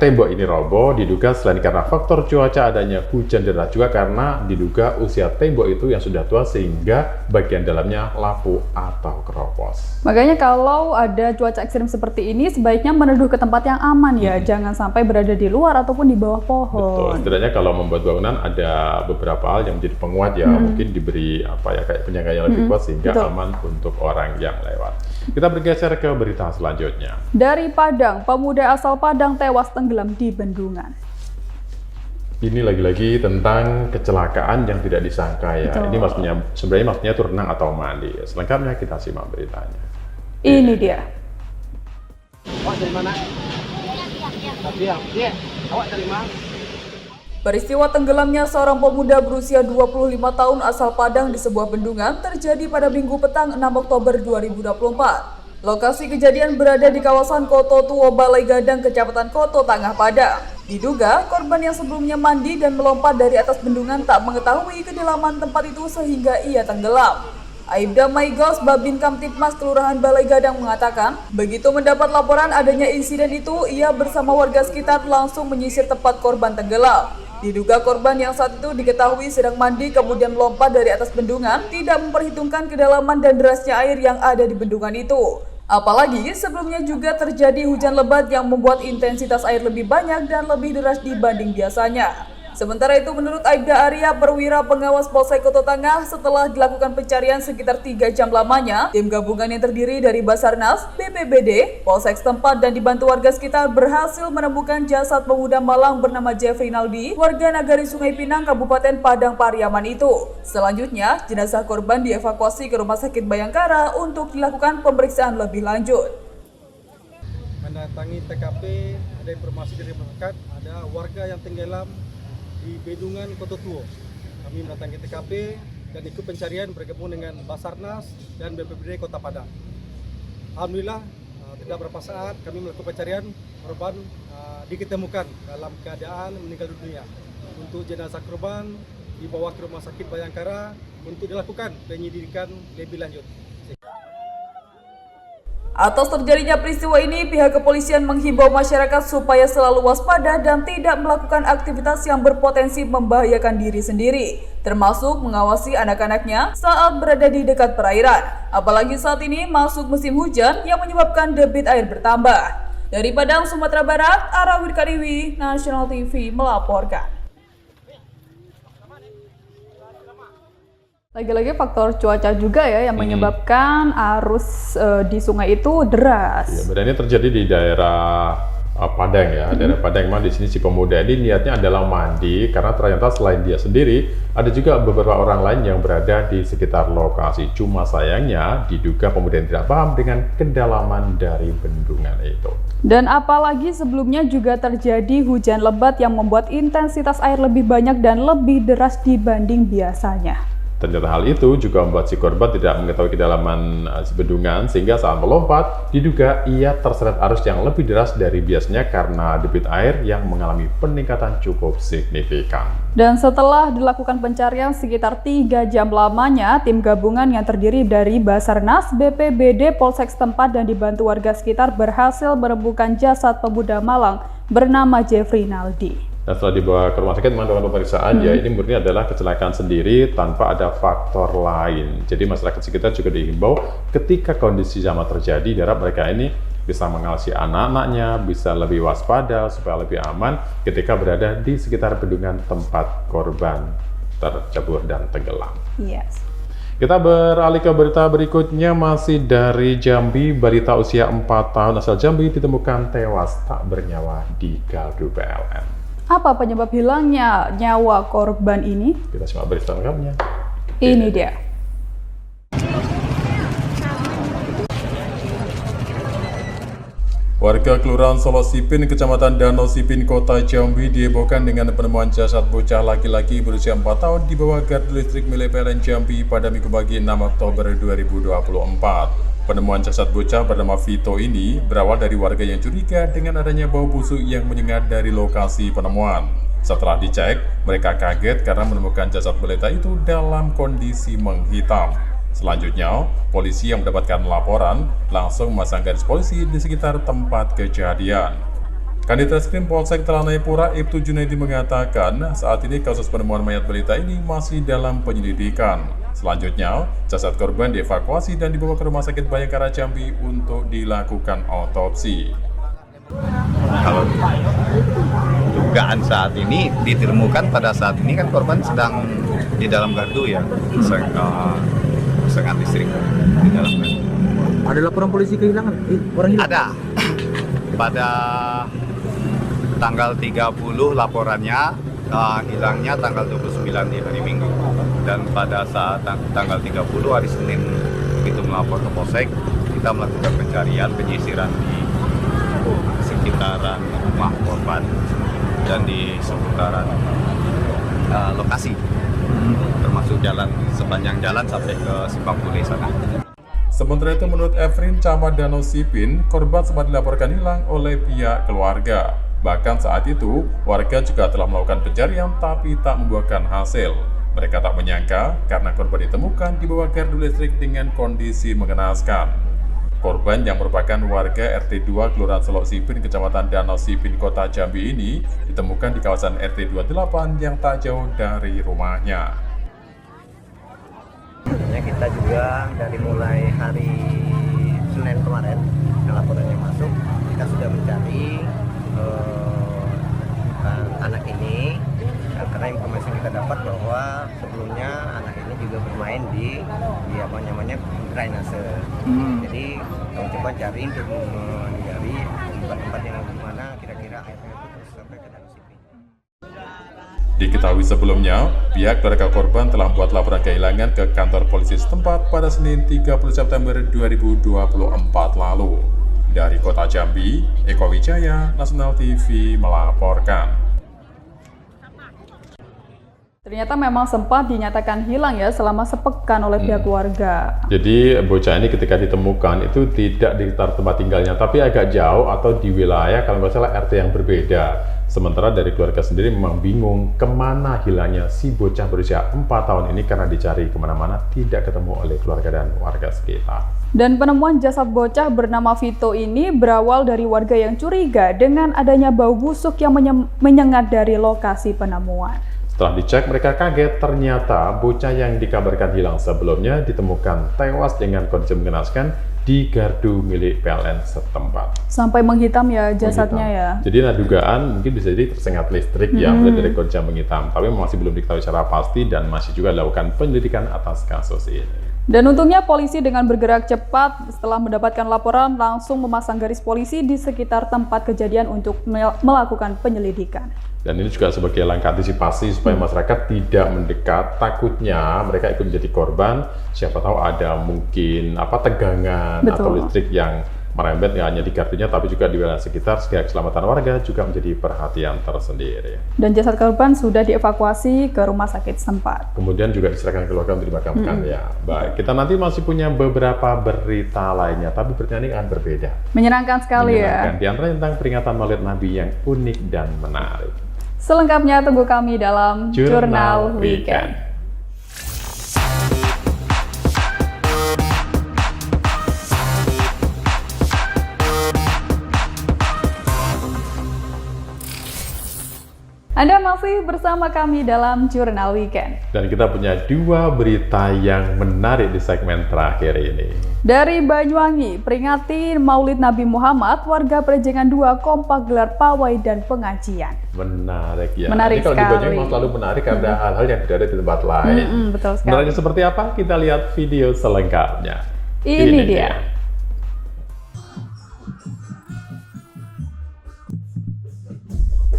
tembok ini roboh, diduga selain karena faktor cuaca adanya hujan deras juga karena diduga usia tembok itu yang sudah tua sehingga bagian dalamnya lapuk atau keropos. Makanya kalau ada cuaca ekstrim seperti ini sebaiknya meneduh ke tempat yang aman ya, jangan sampai berada di luar ataupun di bawah pohon. Betul, setidaknya kalau membuat bangunan ada beberapa hal yang menjadi penguat ya, mungkin diberi kayak penjaga yang lebih kuat sehingga aman untuk orang yang lewat. Kita bergeser ke berita selanjutnya. Dari Padang, pemuda asal Padang tewas tenggelam di bendungan. Ini lagi-lagi tentang kecelakaan yang tidak disangka ya. Betul. Ini sebenarnya maksudnya itu renang atau mandi. Selengkapnya kita simak beritanya. Ini dia. Awak dari mana? Iya. Awak dari mana? Peristiwa tenggelamnya seorang pemuda berusia 25 tahun asal Padang di sebuah bendungan terjadi pada Minggu petang 6 Oktober 2024. Lokasi kejadian berada di kawasan Koto Tuo, Balai Gadang, Kecamatan Koto Tangah, Padang. Diduga korban yang sebelumnya mandi dan melompat dari atas bendungan tak mengetahui kedalaman tempat itu sehingga ia tenggelam. Aibda Maigos, Babin Kamtipmas Kelurahan Balai Gadang mengatakan, begitu mendapat laporan adanya insiden itu, ia bersama warga sekitar langsung menyisir tempat korban tenggelam. Diduga korban yang saat itu diketahui sedang mandi kemudian melompat dari atas bendungan, tidak memperhitungkan kedalaman dan derasnya air yang ada di bendungan itu. Apalagi sebelumnya juga terjadi hujan lebat yang membuat intensitas air lebih banyak dan lebih deras dibanding biasanya. Sementara itu menurut Aibda Arya, perwira pengawas Polsek Koto Tangah, setelah dilakukan pencarian sekitar 3 jam lamanya, tim gabungan yang terdiri dari Basarnas, BPBD, Polsek setempat dan dibantu warga sekitar berhasil menemukan jasad pemuda Malang bernama Jeffrey Naldi, warga Nagari Sungai Pinang, Kabupaten Padang Pariaman itu. Selanjutnya, jenazah korban dievakuasi ke Rumah Sakit Bayangkara untuk dilakukan pemeriksaan lebih lanjut. Mendatangi TKP, ada informasi dari masyarakat, ada warga yang tenggelam di bendungan Koto Tuo. Kami mendatangi TKP dan ikut pencarian bergabung dengan Basarnas dan BPBD Kota Padang. Alhamdulillah, tidak berapa saat kami melakukan pencarian, korban diketemukan dalam keadaan meninggal dunia. Untuk jenazah korban dibawa ke Rumah Sakit Bayangkara untuk dilakukan penyelidikan lebih lanjut. Atas terjadinya peristiwa ini, pihak kepolisian menghimbau masyarakat supaya selalu waspada dan tidak melakukan aktivitas yang berpotensi membahayakan diri sendiri, termasuk mengawasi anak-anaknya saat berada di dekat perairan. Apalagi saat ini masuk musim hujan yang menyebabkan debit air bertambah. Dari Padang, Sumatera Barat, Arawir Kariwi, Nasional TV melaporkan. Lagi-lagi faktor cuaca juga ya yang menyebabkan arus di sungai itu deras. Iya, dan ini terjadi di daerah Padang ya, daerah Padang. Memang di sini si pemuda ini niatnya adalah mandi karena ternyata selain dia sendiri, ada juga beberapa orang lain yang berada di sekitar lokasi. Cuma sayangnya diduga pemuda yang tidak paham dengan kedalaman dari bendungan itu. Dan apalagi sebelumnya juga terjadi hujan lebat yang membuat intensitas air lebih banyak dan lebih deras dibanding biasanya. Ternyata hal itu juga membuat si korban tidak mengetahui kedalaman si bendungan sehingga saat melompat diduga ia terseret arus yang lebih deras dari biasanya karena debit air yang mengalami peningkatan cukup signifikan. Dan setelah dilakukan pencarian sekitar 3 jam lamanya, tim gabungan yang terdiri dari Basarnas, BPBD, Polsek setempat dan dibantu warga sekitar berhasil menemukan jasad pemuda Malang bernama Jeffrey Naldi. Dan setelah dibawa ke rumah sakit melakukan pemeriksaan, ya ini murni adalah kecelakaan sendiri tanpa ada faktor lain. Jadi masyarakat sekitar juga dihimbau ketika kondisi sama terjadi, diharap mereka ini bisa mengawasi anak-anaknya, bisa lebih waspada supaya lebih aman ketika berada di sekitar bendungan tempat korban tercebur dan tenggelam. Yes. Kita beralih ke berita berikutnya, masih dari Jambi. Balita usia 4 tahun asal Jambi ditemukan tewas tak bernyawa di gardu PLN. Apa penyebab hilangnya nyawa korban ini? Kita simak berita lengkapnya. Ini dia. Warga Kelurahan Solo Sipin, Kecamatan Danau Sipin, Kota Jambi dihebohkan dengan penemuan jasad bocah laki-laki berusia 4 tahun di bawah gardu listrik milik PLN Jambi pada Minggu pagi 6 Oktober 2024. Penemuan jasad bocah bernama Vito ini berawal dari warga yang curiga dengan adanya bau busuk yang menyengat dari lokasi penemuan. Setelah dicek, mereka kaget karena menemukan jasad balita itu dalam kondisi menghitam. Selanjutnya, polisi yang mendapatkan laporan langsung memasang garis polisi di sekitar tempat kejadian. Kanit Reskrim Polsek Telanai Ibtu Junaidi mengatakan saat ini kasus penemuan mayat balita ini masih dalam penyelidikan. Selanjutnya, jasad korban dievakuasi dan dibawa ke Rumah Sakit Bayangkara Jambi untuk dilakukan otopsi. Kalau dugaan saat ini ditemukan pada saat ini kan korban sedang di dalam gardu ya, sengat listrik di dalam gardu. Ada laporan polisi kehilangan orang hilang? Ada. Pada tanggal 30 laporannya, hilangnya tanggal 29 di hari Minggu. Dan pada saat tanggal 30 hari Senin begitu melapor ke Polsek, kita melakukan pencarian penyisiran di sekitaran rumah korban dan di seputaran lokasi, termasuk jalan sepanjang jalan sampai ke Simpang Pule sana. Sementara itu menurut Efrin, Camat Danau Sipin, korban sempat dilaporkan hilang oleh pihak keluarga. Bahkan saat itu, warga juga telah melakukan pencarian tapi tak membuahkan hasil. Mereka tak menyangka karena korban ditemukan di bawah gardu listrik dengan kondisi mengenaskan. Korban yang merupakan warga RT 2 Kelurahan Solo Sipin, Kecamatan Danau Sipin, Kota Jambi ini ditemukan di kawasan RT 28 yang tak jauh dari rumahnya. Kita juga dari mulai hari Senin kemarin, laporannya masuk, kita sudah mencari anak ini, karena informasi kita dapat bahwa sebelumnya anak ini juga bermain di apa namanya drainase. Jadi kami coba cari untuk mencari tempat-tempat yang mana kira-kira airnya itu terus sampai ke Danau Sipin. Diketahui sebelumnya, pihak keluarga korban telah membuat laporan kehilangan ke kantor polisi setempat pada Senin 30 September 2024 lalu. Dari Kota Jambi, Eko Wijaya, Nasional TV melaporkan. Ternyata memang sempat dinyatakan hilang ya selama sepekan oleh pihak keluarga. Jadi bocah ini ketika ditemukan itu tidak di tempat tinggalnya, tapi agak jauh atau di wilayah kalau nggak salah RT yang berbeda. Sementara dari keluarga sendiri memang bingung kemana hilangnya si bocah berusia 4 tahun ini karena dicari kemana-mana tidak ketemu oleh keluarga dan warga sekitar. Dan penemuan jasad bocah bernama Vito ini berawal dari warga yang curiga dengan adanya bau busuk yang menyengat dari lokasi penemuan. Setelah dicek, mereka kaget ternyata bocah yang dikabarkan hilang sebelumnya ditemukan tewas dengan kondisi mengenaskan di gardu milik PLN setempat. Sampai menghitam ya jasadnya ya. Jadi dugaan mungkin bisa jadi tersengat listrik ya dari kondisi menghitam, tapi masih belum diketahui secara pasti dan masih juga dilakukan penyelidikan atas kasus ini. Dan untungnya polisi dengan bergerak cepat setelah mendapatkan laporan langsung memasang garis polisi di sekitar tempat kejadian untuk melakukan penyelidikan. Dan ini juga sebagai langkah antisipasi supaya masyarakat tidak mendekat, takutnya mereka ikut menjadi korban, siapa tahu ada mungkin tegangan atau listrik yang merembet nggak hanya di gardunya tapi juga di wilayah sekitar, sehingga keselamatan warga juga menjadi perhatian tersendiri. Dan jasad korban sudah dievakuasi ke rumah sakit setempat. Kemudian juga diserahkan ke keluarga untuk dimakamkan ya. Baik, kita nanti masih punya beberapa berita lainnya, tapi beritanya ini akan berbeda. Menyenangkan sekali ya. Di antaranya tentang peringatan Maulid Nabi yang unik dan menarik. Selengkapnya tunggu kami dalam Jurnal Weekend. Anda masih bersama kami dalam Jurnal Weekend. Dan kita punya dua berita yang menarik di segmen terakhir ini. Dari Banyuwangi, peringati Maulid Nabi Muhammad, warga Prejengan 2 kompak gelar pawai dan pengajian. Menarik ya. Menarik Kalau di sekali. Banyuwangi selalu menarik, ada hal-hal yang tidak ada di tempat lain. Betul sekali. Sebenarnya seperti apa? Kita lihat video selengkapnya. Ini dia.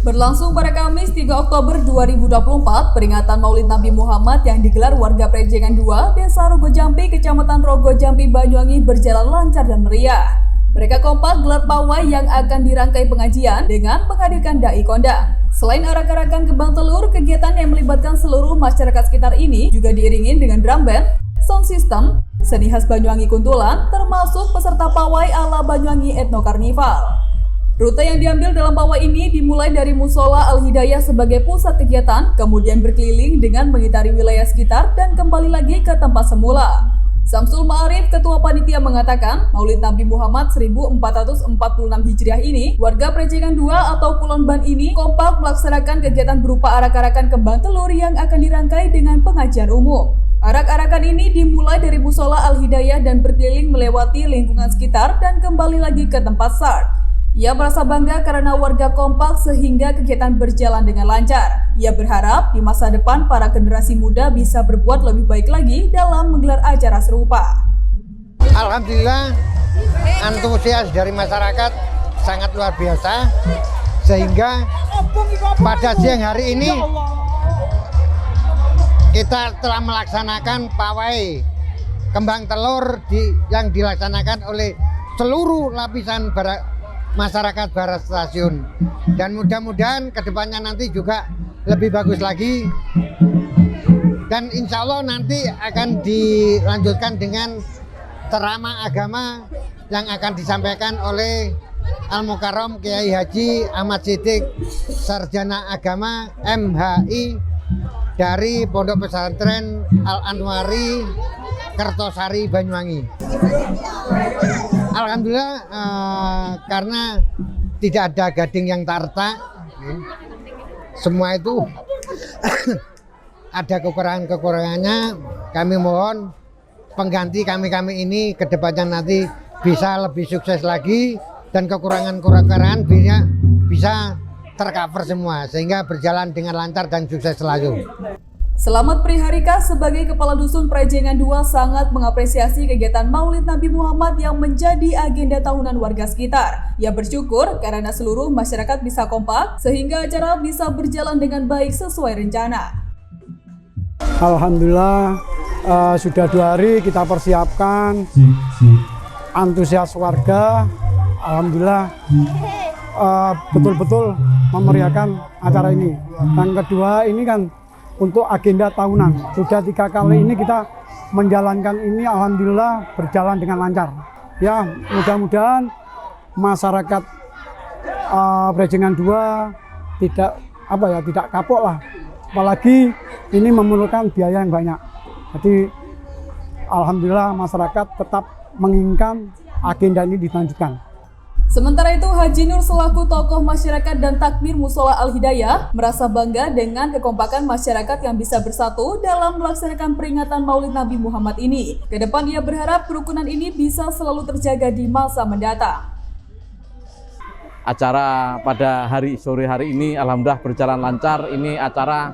Berlangsung pada Kamis 3 Oktober 2024, peringatan Maulid Nabi Muhammad yang digelar warga Prejengan 2, Desa Rogo Jampi, Kecamatan Rogo Jampi, Banyuwangi berjalan lancar dan meriah. Mereka kompak gelar pawai yang akan dirangkai pengajian dengan menghadirkan dai kondang. Selain arak-arakan kembang telur, kegiatan yang melibatkan seluruh masyarakat sekitar ini juga diiringi dengan drum band, sound system, seni khas Banyuwangi Kuntulan, termasuk peserta pawai ala Banyuwangi Ethno Carnival. Rute yang diambil dalam pawai ini dimulai dari Musola Al-Hidayah sebagai pusat kegiatan, kemudian berkeliling dengan mengitari wilayah sekitar dan kembali lagi ke tempat semula. Samsul Ma'arif, Ketua Panitia mengatakan, Maulid Nabi Muhammad 1446 Hijriah ini, warga Prejengan 2 atau Kulon Ban ini kompak melaksanakan kegiatan berupa arak-arakan kembang telur yang akan dirangkai dengan pengajian umum. Arak-arakan ini dimulai dari Musola Al-Hidayah dan berkeliling melewati lingkungan sekitar dan kembali lagi ke tempat start. Ia merasa bangga karena warga kompak sehingga kegiatan berjalan dengan lancar. Ia berharap di masa depan para generasi muda bisa berbuat lebih baik lagi dalam menggelar acara serupa. Alhamdulillah, antusias dari masyarakat sangat luar biasa, sehingga pada siang hari ini kita telah melaksanakan pawai kembang telur yang dilaksanakan oleh seluruh lapisan masyarakat Barat Stasiun, dan mudah-mudahan kedepannya nanti juga lebih bagus lagi, dan insya Allah nanti akan dilanjutkan dengan ceramah agama yang akan disampaikan oleh Al-Mukarram Kiai Haji Ahmad Siddiq, Sarjana Agama MHI dari Pondok Pesantren Al-Anwari Kertosari Banyuwangi. Alhamdulillah, karena tidak ada gading yang tarta, semua itu ada kekurangan-kekurangannya. Kami mohon pengganti kami ini ke depannya nanti bisa lebih sukses lagi, dan kekurangan-kekurangan bisa tercover semua, sehingga berjalan dengan lancar dan sukses selalu. Selamat Priharika sebagai Kepala Dusun Prejengan 2 sangat mengapresiasi kegiatan Maulid Nabi Muhammad yang menjadi agenda tahunan warga sekitar. Ia bersyukur karena seluruh masyarakat bisa kompak sehingga acara bisa berjalan dengan baik sesuai rencana. Alhamdulillah, sudah 2 hari kita persiapkan, antusias warga, alhamdulillah betul-betul memeriahkan acara ini. Yang kedua ini kan untuk agenda tahunan, sudah 3 kali ini kita menjalankan ini, alhamdulillah berjalan dengan lancar. Ya, mudah-mudahan masyarakat Prejengan 2 tidak kapok lah, apalagi ini memerlukan biaya yang banyak. Jadi alhamdulillah masyarakat tetap menginginkan agenda ini dilanjutkan. Sementara itu, Haji Nur selaku tokoh masyarakat dan takmir Musola Al-Hidayah merasa bangga dengan kekompakan masyarakat yang bisa bersatu dalam melaksanakan peringatan Maulid Nabi Muhammad ini. Kedepan ia berharap kerukunan ini bisa selalu terjaga di masa mendatang. Acara pada sore hari ini alhamdulillah berjalan lancar. Ini acara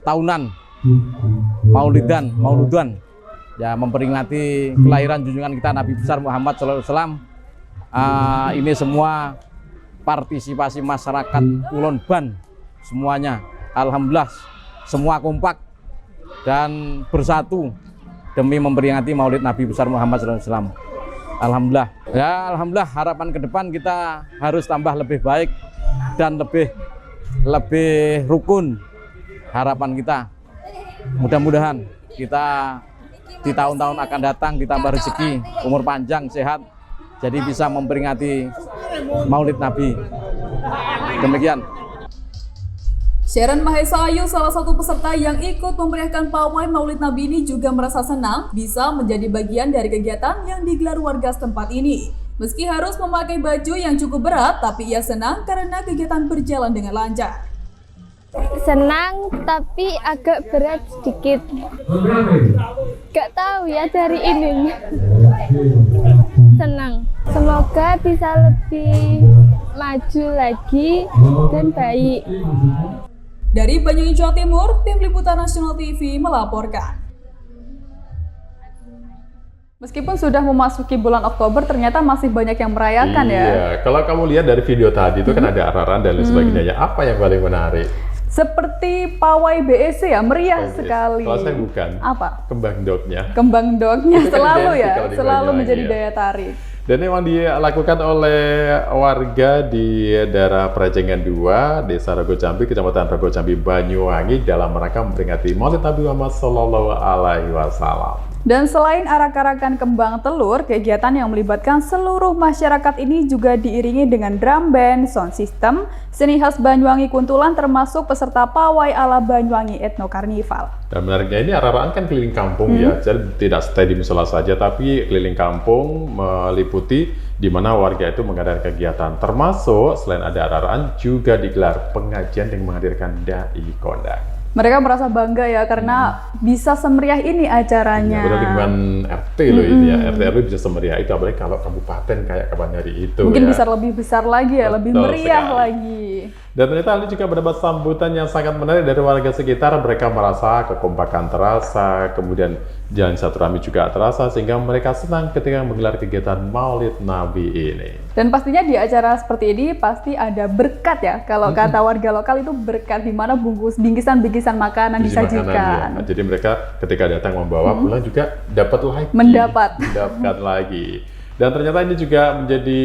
tahunan Maulidan ya, memperingati kelahiran junjungan kita Nabi besar Muhammad SAW. Ini semua partisipasi masyarakat Kulon Ban semuanya, alhamdulillah semua kompak dan bersatu demi memperingati Maulid Nabi besar Muhammad SAW. Alhamdulillah. Ya, alhamdulillah harapan ke depan kita harus tambah lebih baik dan lebih rukun. Harapan kita mudah-mudahan kita di tahun-tahun akan datang ditambah rezeki, umur panjang, sehat, jadi bisa memperingati Maulid Nabi. Demikian. Sharon Mahesa Ayu, salah satu peserta yang ikut memeriahkan pawai Maulid Nabi ini, juga merasa senang bisa menjadi bagian dari kegiatan yang digelar warga setempat ini. Meski harus memakai baju yang cukup berat, tapi ia senang karena kegiatan berjalan dengan lancar. Senang tapi agak berat sedikit. Gak tahu ya dari ini. Senang. Semoga bisa lebih maju lagi dan baik. Dari Banyuwangi, Jawa Timur, Tim Liputan Nasional TV melaporkan. Meskipun sudah memasuki bulan Oktober, ternyata masih banyak yang merayakan ya. Iya, kalau kamu lihat dari video tadi itu kan ada araran dan lain sebagainya. Apa yang paling menarik? Seperti pawai BEC ya, meriah sekali. Kalau saya bukan. Apa? Kembang dognya. Kembang dognya Itu kan selalu identik ya, kalau di selalu Banyuwangi, menjadi ya. daya tarik. Dan memang dilakukan oleh warga di daerah Prajengan 2, Desa Rogo Jambi, Kecamatan Rogo Jambi, Banyuwangi dalam rangka memperingati Maulid Nabi Muhammad SAW. Dan selain arak-arakan kembang telur, kegiatan yang melibatkan seluruh masyarakat ini juga diiringi dengan drum band, sound system, seni khas Banyuwangi Kuntulan termasuk peserta pawai ala Banyuwangi Ethno Carnival. Dan menariknya ini arah-arahan kan keliling kampung ya, jadi tidak stay di musola saja, tapi keliling kampung meliputi di mana warga itu mengadakan kegiatan. Termasuk selain ada arah-arahan juga digelar pengajian yang menghadirkan dai kondang. Mereka merasa bangga ya karena bisa semeriah ini acaranya. Ya, lingkungan RT loh ini ya, RT RW bisa semeriah itu, apalagi kalau kabupaten kayak kapan hari itu. Mungkin ya. bisa lebih besar lagi ya, lebih Betul meriah sekali. lagi. Dan ternyata Ali juga mendapat sambutan yang sangat menarik dari warga sekitar. Mereka merasa kekompakan terasa, kemudian jalan silaturahmi juga terasa, sehingga mereka senang ketika menggelar kegiatan Maulid Nabi ini. Dan pastinya di acara seperti ini pasti ada berkat ya. Kalau kata warga lokal itu berkat, di mana bingkisan-bingkisan makanan disajikan. Ya. Jadi mereka ketika datang membawa pulang juga dapat lagi. Mendapatkan lagi. Dan ternyata ini juga menjadi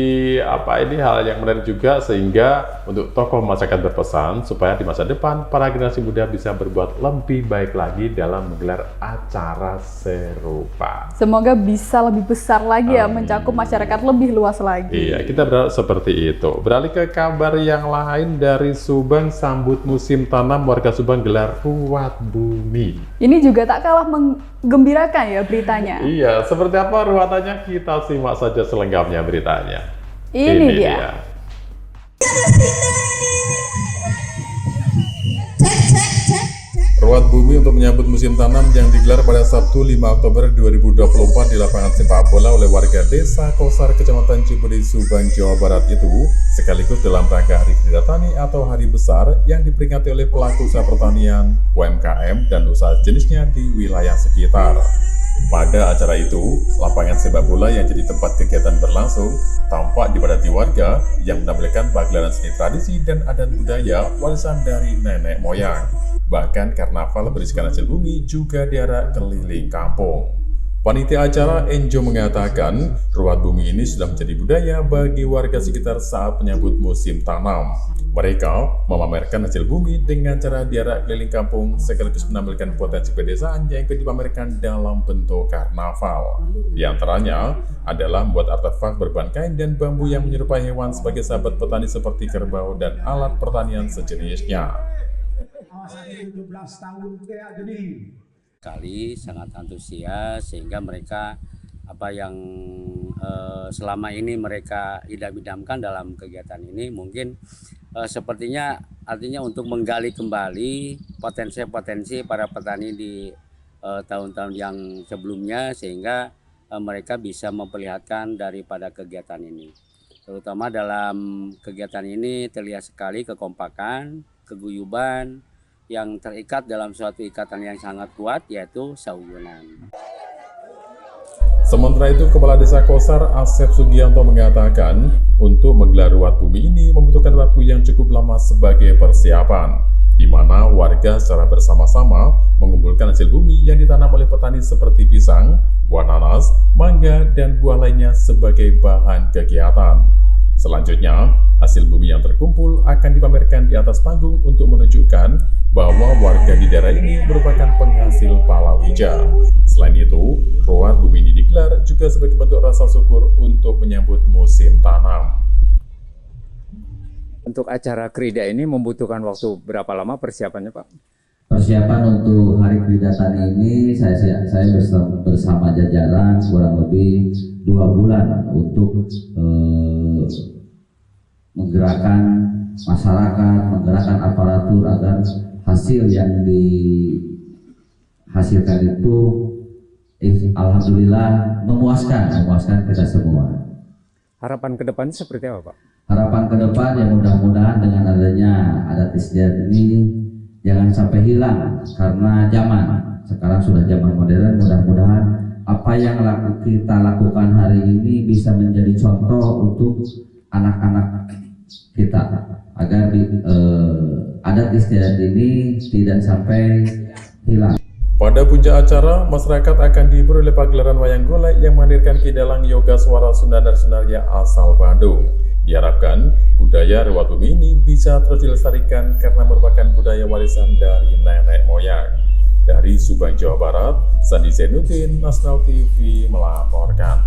hal yang menarik juga, sehingga untuk tokoh masyarakat berpesan supaya di masa depan para generasi muda bisa berbuat lebih baik lagi dalam menggelar acara serupa. Semoga bisa lebih besar lagi ya, mencakup masyarakat lebih luas lagi. Iya, kita berharap seperti itu. Beralih ke kabar yang lain dari Subang, sambut musim tanam, warga Subang gelar ruat bumi. Ini juga tak kalah menggembirakan ya beritanya. Iya, seperti apa ruatannya kita simak saja selengkapnya beritanya. Ini dia. Ruat bumi untuk menyambut musim tanam yang digelar pada Sabtu 5 Oktober 2024 di lapangan sepak bola oleh warga Desa Kosar, Kecamatan Cibudi, Subang, Jawa Barat itu sekaligus dalam rangka Hari Kerja Tani atau Hari Besar yang diperingati oleh pelaku usaha pertanian, UMKM, dan usaha jenisnya di wilayah sekitar. Pada acara itu, lapangan sepak bola yang jadi tempat kegiatan berlangsung tampak dipadati warga yang menampilkan pagelaran seni tradisi dan adat budaya warisan dari nenek moyang. Bahkan karnaval berisikan hasil bumi juga diarak keliling kampung. Panitia acara Enjo mengatakan, ruat bumi ini sudah menjadi budaya bagi warga sekitar saat menyambut musim tanam. Mereka memamerkan hasil bumi dengan cara diarak keliling kampung sekaligus menampilkan potensi pedesaan yang ikut dipamerkan dalam bentuk karnaval. Di antaranya adalah membuat artefak berbahan kain dan bambu yang menyerupai hewan sebagai sahabat petani seperti kerbau dan alat pertanian sejenisnya. Kali sangat antusias sehingga mereka apa yang selama ini mereka idam-idamkan dalam kegiatan ini mungkin sepertinya artinya untuk menggali kembali potensi-potensi para petani di tahun-tahun yang sebelumnya sehingga mereka bisa memperlihatkan daripada kegiatan ini. Terutama dalam kegiatan ini terlihat sekali kekompakan, keguyuban yang terikat dalam suatu ikatan yang sangat kuat, yaitu sauyunan. Sementara itu, Kepala Desa Kosar Asep Sugianto mengatakan, untuk menggelar ruat bumi ini membutuhkan waktu yang cukup lama sebagai persiapan, di mana warga secara bersama-sama mengumpulkan hasil bumi yang ditanam oleh petani seperti pisang, buah nanas, mangga, dan buah lainnya sebagai bahan kegiatan. Selanjutnya, hasil bumi yang terkumpul akan dipamerkan di atas panggung untuk menunjukkan bahwa warga di daerah ini merupakan penghasil palawija. Selain itu, ruat bumi ini digelar juga sebagai bentuk rasa syukur untuk menyambut musim tanam. Untuk acara Krida ini membutuhkan waktu berapa lama persiapannya, Pak? Persiapan untuk Hari Krida Tani ini saya bersama jajaran kurang lebih 2 bulan untuk menggerakkan masyarakat, menggerakkan aparatur agar hasil yang dihasilkan itu alhamdulillah memuaskan kita semua. Harapan ke depan seperti apa, Pak? Harapan ke depan ya mudah-mudahan dengan adanya adat istiadat ini jangan sampai hilang, karena zaman sekarang sudah zaman modern. Mudah-mudahan apa yang kita lakukan hari ini bisa menjadi contoh untuk anak-anak kita agar adat istiadat ini tidak sampai hilang. Pada puncak acara, masyarakat akan dihibur oleh pagelaran wayang golek yang menghadirkan kidalang yoga suara Sunda dan Sunaria asal Bandung. Diharapkan budaya Rewat Bumi ini bisa terus dilestarikan karena merupakan budaya warisan dari nenek moyang. Dari Subang, Jawa Barat, Sandi Zainuddin, Nasional TV melaporkan.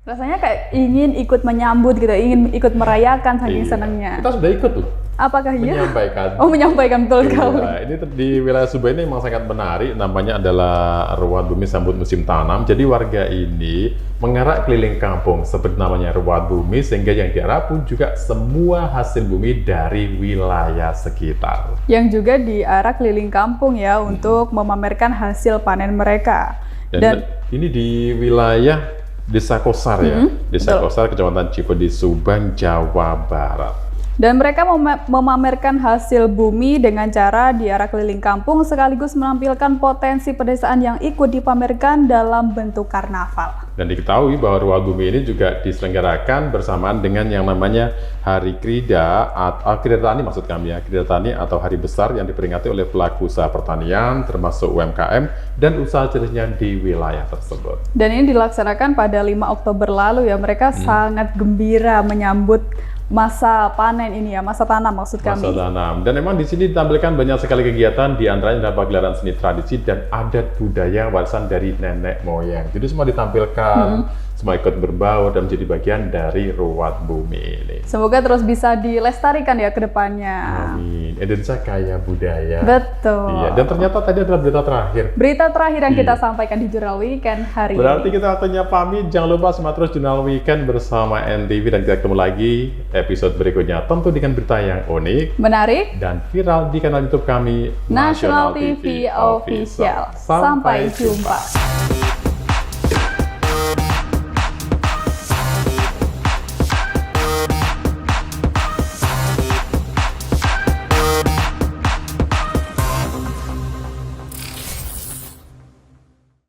Rasanya kayak ingin ikut menyambut gitu, ingin ikut merayakan saking senangnya. Kita sudah ikut tuh. Apakah iya? Menyampaikan. Oh, menyampaikan, betul sekali. Ini di wilayah Subang ini memang sangat menarik. Namanya adalah Rewat Bumi Sambut Musim Tanam. Jadi warga ini mengarak keliling kampung seperti namanya Rewat Bumi, sehingga yang diarah pun juga semua hasil bumi dari wilayah sekitar. Yang juga diarah keliling kampung ya untuk memamerkan hasil panen mereka. Dan ini di wilayah Desa Kosar ya, Desa Kosar, Kecamatan Cipodi, Subang, Jawa Barat. Dan mereka memamerkan hasil bumi dengan cara diarah keliling kampung sekaligus menampilkan potensi pedesaan yang ikut dipamerkan dalam bentuk karnaval. Dan diketahui bahwa Rewat Bumi ini juga diselenggarakan bersamaan dengan yang namanya Hari Krida atau Krida Tani maksud kami ya, Krida Tani atau hari besar yang diperingati oleh pelaku usaha pertanian termasuk UMKM dan usaha jenisnya di wilayah tersebut. Dan ini dilaksanakan pada 5 Oktober lalu ya, mereka sangat gembira menyambut masa panen ini ya, masa tanam maksud kami. Masa tanam. Dan memang di sini ditampilkan banyak sekali kegiatan, di antaranya adalah pagelaran seni tradisi dan adat budaya warisan dari nenek moyang. Jadi semua ditampilkan, semua ikut berbaur dan menjadi bagian dari Rewat Bumi ini. Semoga terus bisa dilestarikan ya ke depannya. Amin. Indonesia kaya budaya. Betul. Iya. Dan ternyata tadi adalah berita terakhir. Berita terakhir yang kita sampaikan di Jurnal Weekend hari ini. Berarti kita waktunya pamit. Jangan lupa simak terus Jurnal Weekend bersama NTV dan kita ketemu lagi episode berikutnya tentu dengan berita yang unik, menarik, dan viral di kanal YouTube kami Nasional TV Official. Sampai jumpa.